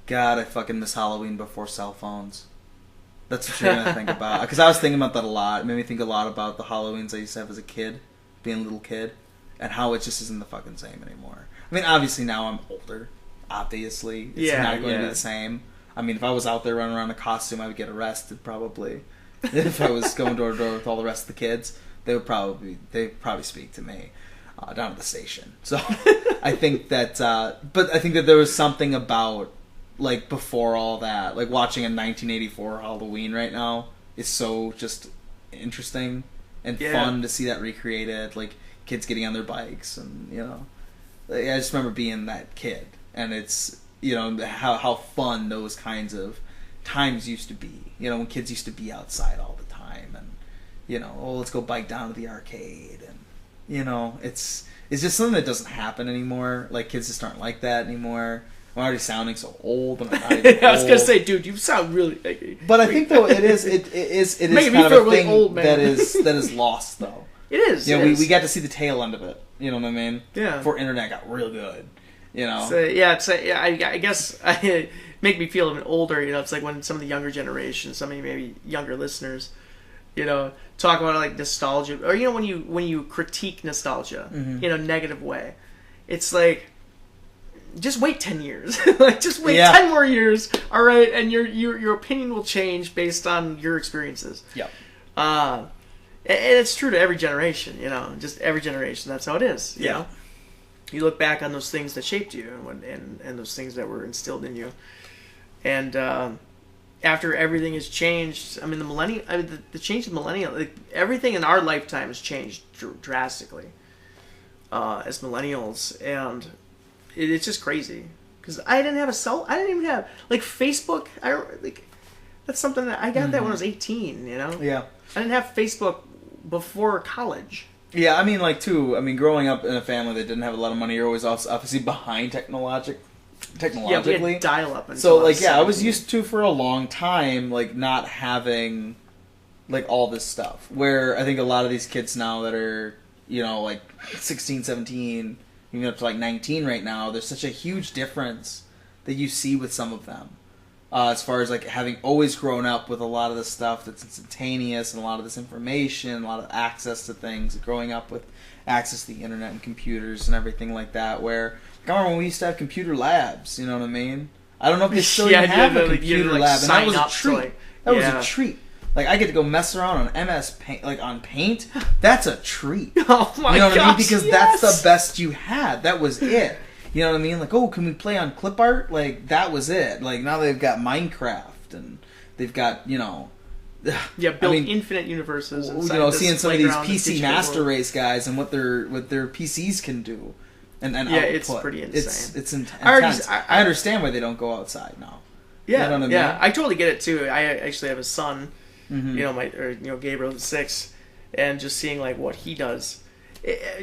God, I fucking miss Halloween before cell phones. That's what you're gonna think about. Because I was thinking about that a lot. It made me think a lot about the Halloweens I used to have as a kid, being a little kid. And how it just isn't the fucking same anymore. I mean, obviously now I'm older. Obviously, it's not going to be the same. I mean, if I was out there running around in a costume, I would get arrested probably. If I was going door to door with all the rest of the kids, they'd probably speak to me down at the station. So I think that, but I think that there was something about before all that, watching a 1984 Halloween right now is so just interesting and fun to see that recreated. Kids getting on their bikes, and I just remember being that kid, and it's how fun those kinds of times used to be. When kids used to be outside all the time, and let's go bike down to the arcade, and it's just something that doesn't happen anymore. Kids just aren't like that anymore. I'm already sounding so old, and I'm not even I was gonna say, dude, you sound really. But I think though it is kind of a thing old, that is lost though. It is. We got to see the tail end of it. You know what I mean? Yeah. Before internet got real good. So, I guess make me feel even older. It's like when some of the younger generation, some of you maybe younger listeners, talk about nostalgia, or when you critique nostalgia in a negative way. It's just wait 10 years. Just wait 10 more years. All right, and your opinion will change based on your experiences. Yep. And it's true to every generation, just every generation. That's how it is. You know? You look back on those things that shaped you and those things that were instilled in you. And after everything has changed, I mean, the change of millennial, everything in our lifetime has changed drastically as millennials. And it's just crazy. Because I didn't even have, Facebook. That's something that I got that when I was 18, Yeah. I didn't have Facebook before college. Yeah, I mean, growing up in a family that didn't have a lot of money, you're always obviously behind technologically. Yeah, we had dial-up. So, I was used to, for a long time, not having, all this stuff. Where I think a lot of these kids now that are, 16, 17, even up to, 19 right now, there's such a huge difference that you see with some of them. as far as like having always grown up with a lot of the stuff that's instantaneous and a lot of this information, a lot of access to things, growing up with access to the internet and computers and everything like that. Where I remember when we used to have computer labs, you know what I mean? I don't know if they still even have a computer lab, and that was a treat. That was a treat. Like, I get to go mess around on MS Paint, like on Paint. That's a treat. Oh my god! You know what I mean? Because that's the best you had. That was it. You know what I mean? Like, oh, can we play on clip art? Like, that was it. Like, now they've got Minecraft, and they've got, you know... build infinite universes. You know, seeing some of these PC Master Race guys and what their PCs can do. And it's pretty insane. It's intense. I understand why they don't go outside now. Yeah, you know what I mean? I totally get it, too. I actually have a son, Gabriel, 6, and just seeing, like, what he does...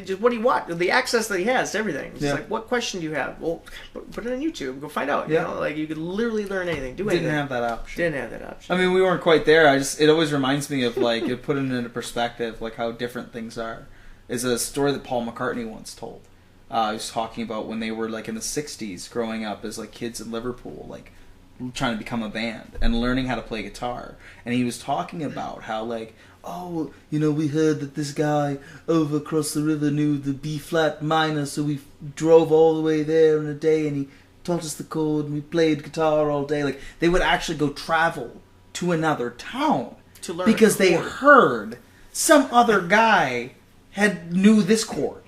just what he wants, the access that he has to everything. It's like, what question do you have? Well, put it on YouTube. Go find out. You know, like you could literally learn anything. Didn't have that option. I mean, we weren't quite there. It always reminds me of like it put it into perspective, like how different things are. Is a story that Paul McCartney once told. He was talking about when they were like in the '60s, growing up as like kids in Liverpool, like trying to become a band and learning how to play guitar. And he was talking about how like, oh, you know, we heard that this guy over across the river knew the B flat minor, so we drove all the way there in a day, and he taught us the chord, and we played guitar all day. Like, they would actually go travel to another town to learn because they heard some other guy knew this chord.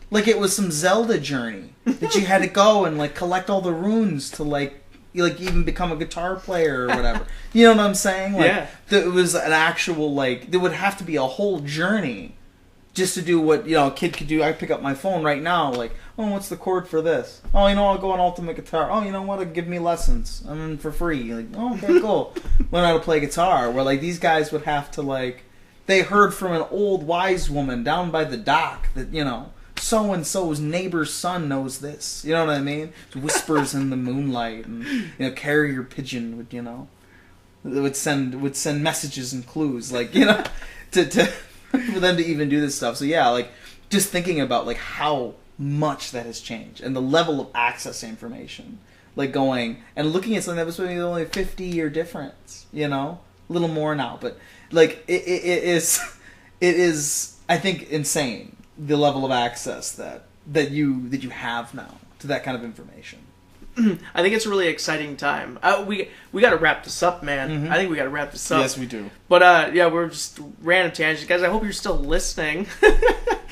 Like, it was some Zelda journey that you had to go and like collect all the runes to like even become a guitar player or whatever. You know what I'm saying? Like, it was an actual, like, there would have to be a whole journey just to do what, you know, a kid could do. I pick up my phone right now, like, oh, what's the chord for this? Oh, you know, I'll go on Ultimate Guitar. Oh, you know what? Give me lessons. I'm in for free. Like, oh, okay, cool. Learn how to play guitar. Where, like, these guys would have to, like, they heard from an old wise woman down by the dock that, you know, so-and-so's neighbor's son knows this. You know what I mean? Whispers in the moonlight, and, you know, carrier pigeon would, you know, would send messages and clues, like, you know, to for them to even do this stuff. So yeah, like, just thinking about like how much that has changed and the level of access to information, like going and looking at something that was maybe only 50-year difference, you know, a little more now, but like it is I think insane. The level of access that you have now to that kind of information. I think it's a really exciting time. We got to wrap this up, man. Mm-hmm. I think we got to wrap this up. Yes, we do. But we're just random tangents, guys. I hope you're still listening.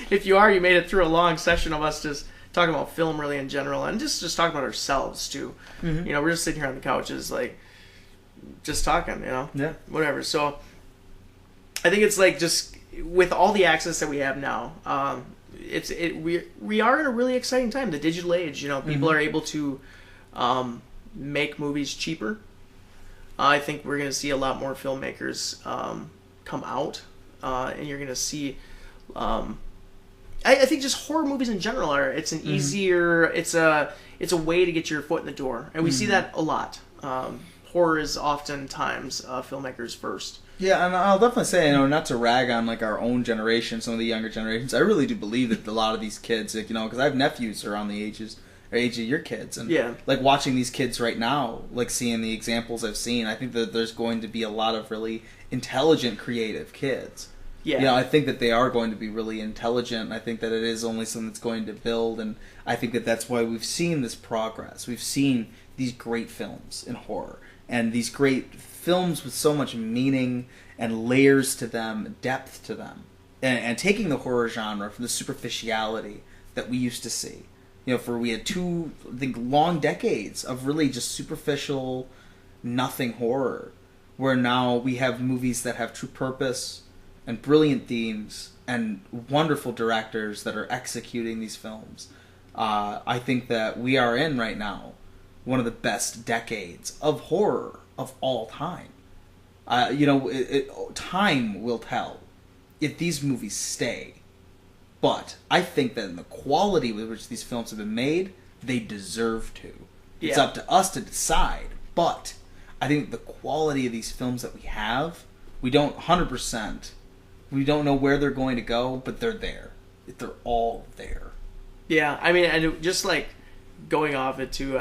If you are, you made it through a long session of us just talking about film, really in general, and just talking about ourselves too. Mm-hmm. You know, we're just sitting here on the couches, like just talking. You know, whatever. So I think it's like just. With all the access that we have now, we are in a really exciting time. The digital age, you know, people are able to make movies cheaper. I think we're going to see a lot more filmmakers come out, and you're going to see. I think just horror movies in general it's an easier. It's a way to get your foot in the door, and we see that a lot. Horror is oftentimes filmmakers first. Yeah, and I'll definitely say, you know, not to rag on like our own generation, some of the younger generations. I really do believe that a lot of these kids, like, you know, because I have nephews around the age of your kids, and like watching these kids right now, like seeing the examples I've seen, I think that there's going to be a lot of really intelligent, creative kids. Yeah, you know, I think that they are going to be really intelligent. And I think that it is only something that's going to build, and I think that that's why we've seen this progress. We've seen these great films in horror, and these great films with so much meaning and layers to them, depth to them, and taking the horror genre from the superficiality that we used to see. You know, we had two, I think, long decades of really just superficial, nothing horror, where now we have movies that have true purpose and brilliant themes and wonderful directors that are executing these films. I think that we are in right now one of the best decades of horror of all time. You know, time will tell if these movies stay. But I think that in the quality with which these films have been made, they deserve to. It's up to us to decide. But I think the quality of these films that we have, we don't 100%. We don't know where they're going to go, but they're there. They're all there. Yeah, I mean, and just like going off it too,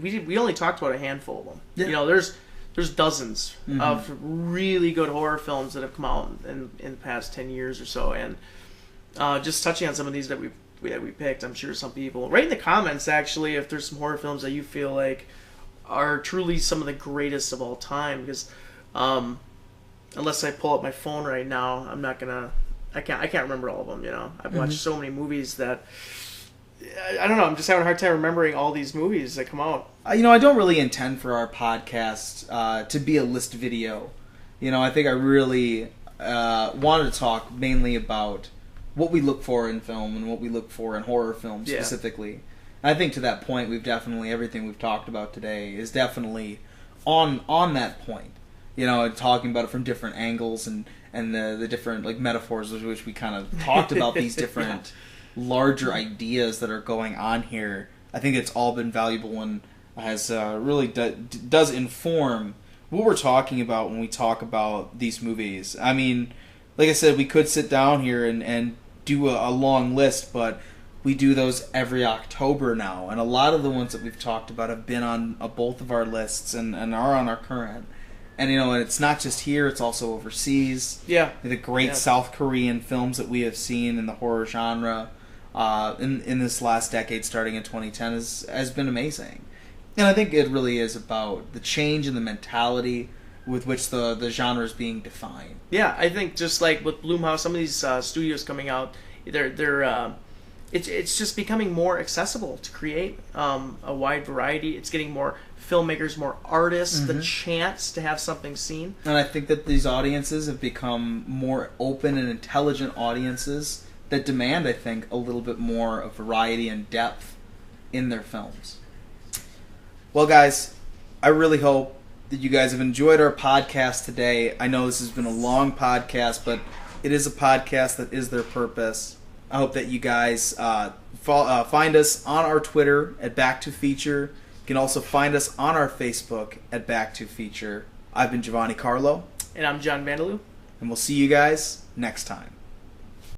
we only talked about a handful of them. Yeah. You know, there's dozens of really good horror films that have come out in the past 10 years or so, and just touching on some of these that we picked, I'm sure some people write in the comments actually if there's some horror films that you feel like are truly some of the greatest of all time, because unless I pull up my phone right now, I can't remember all of them. You know, I've watched so many movies that I don't know. I'm just having a hard time remembering all these movies that come out. You know, I don't really intend for our podcast to be a list video. You know, I think I really wanted to talk mainly about what we look for in film and what we look for in horror films specifically. And I think to that point, everything we've talked about today is definitely on that point. You know, talking about it from different angles and the different like metaphors with which we kind of talked about these different larger ideas that are going on here. I think it's all been valuable and has really does inform what we're talking about when we talk about these movies. I mean, like I said, we could sit down here and do a long list, but we do those every October now, and a lot of the ones that we've talked about have been on both of our lists and are on our current. And you know, and it's not just here; it's also overseas. Yeah, the great South Korean films that we have seen in the horror genre in this last decade, starting in 2010, has been amazing. And I think it really is about the change in the mentality with which the genre is being defined. Yeah, I think just like with Blumhouse, some of these studios coming out, it's just becoming more accessible to create a wide variety. It's getting more filmmakers, more artists, the chance to have something seen. And I think that these audiences have become more open and intelligent audiences that demand, I think, a little bit more of variety and depth in their films. Well, guys, I really hope that you guys have enjoyed our podcast today. I know this has been a long podcast, but it is a podcast that is their purpose. I hope that you guys find us on our Twitter at BacktoFeature. You can also find us on our Facebook at BacktoFeature. I've been Giovanni Carlo. And I'm John Vandeloo. And we'll see you guys next time.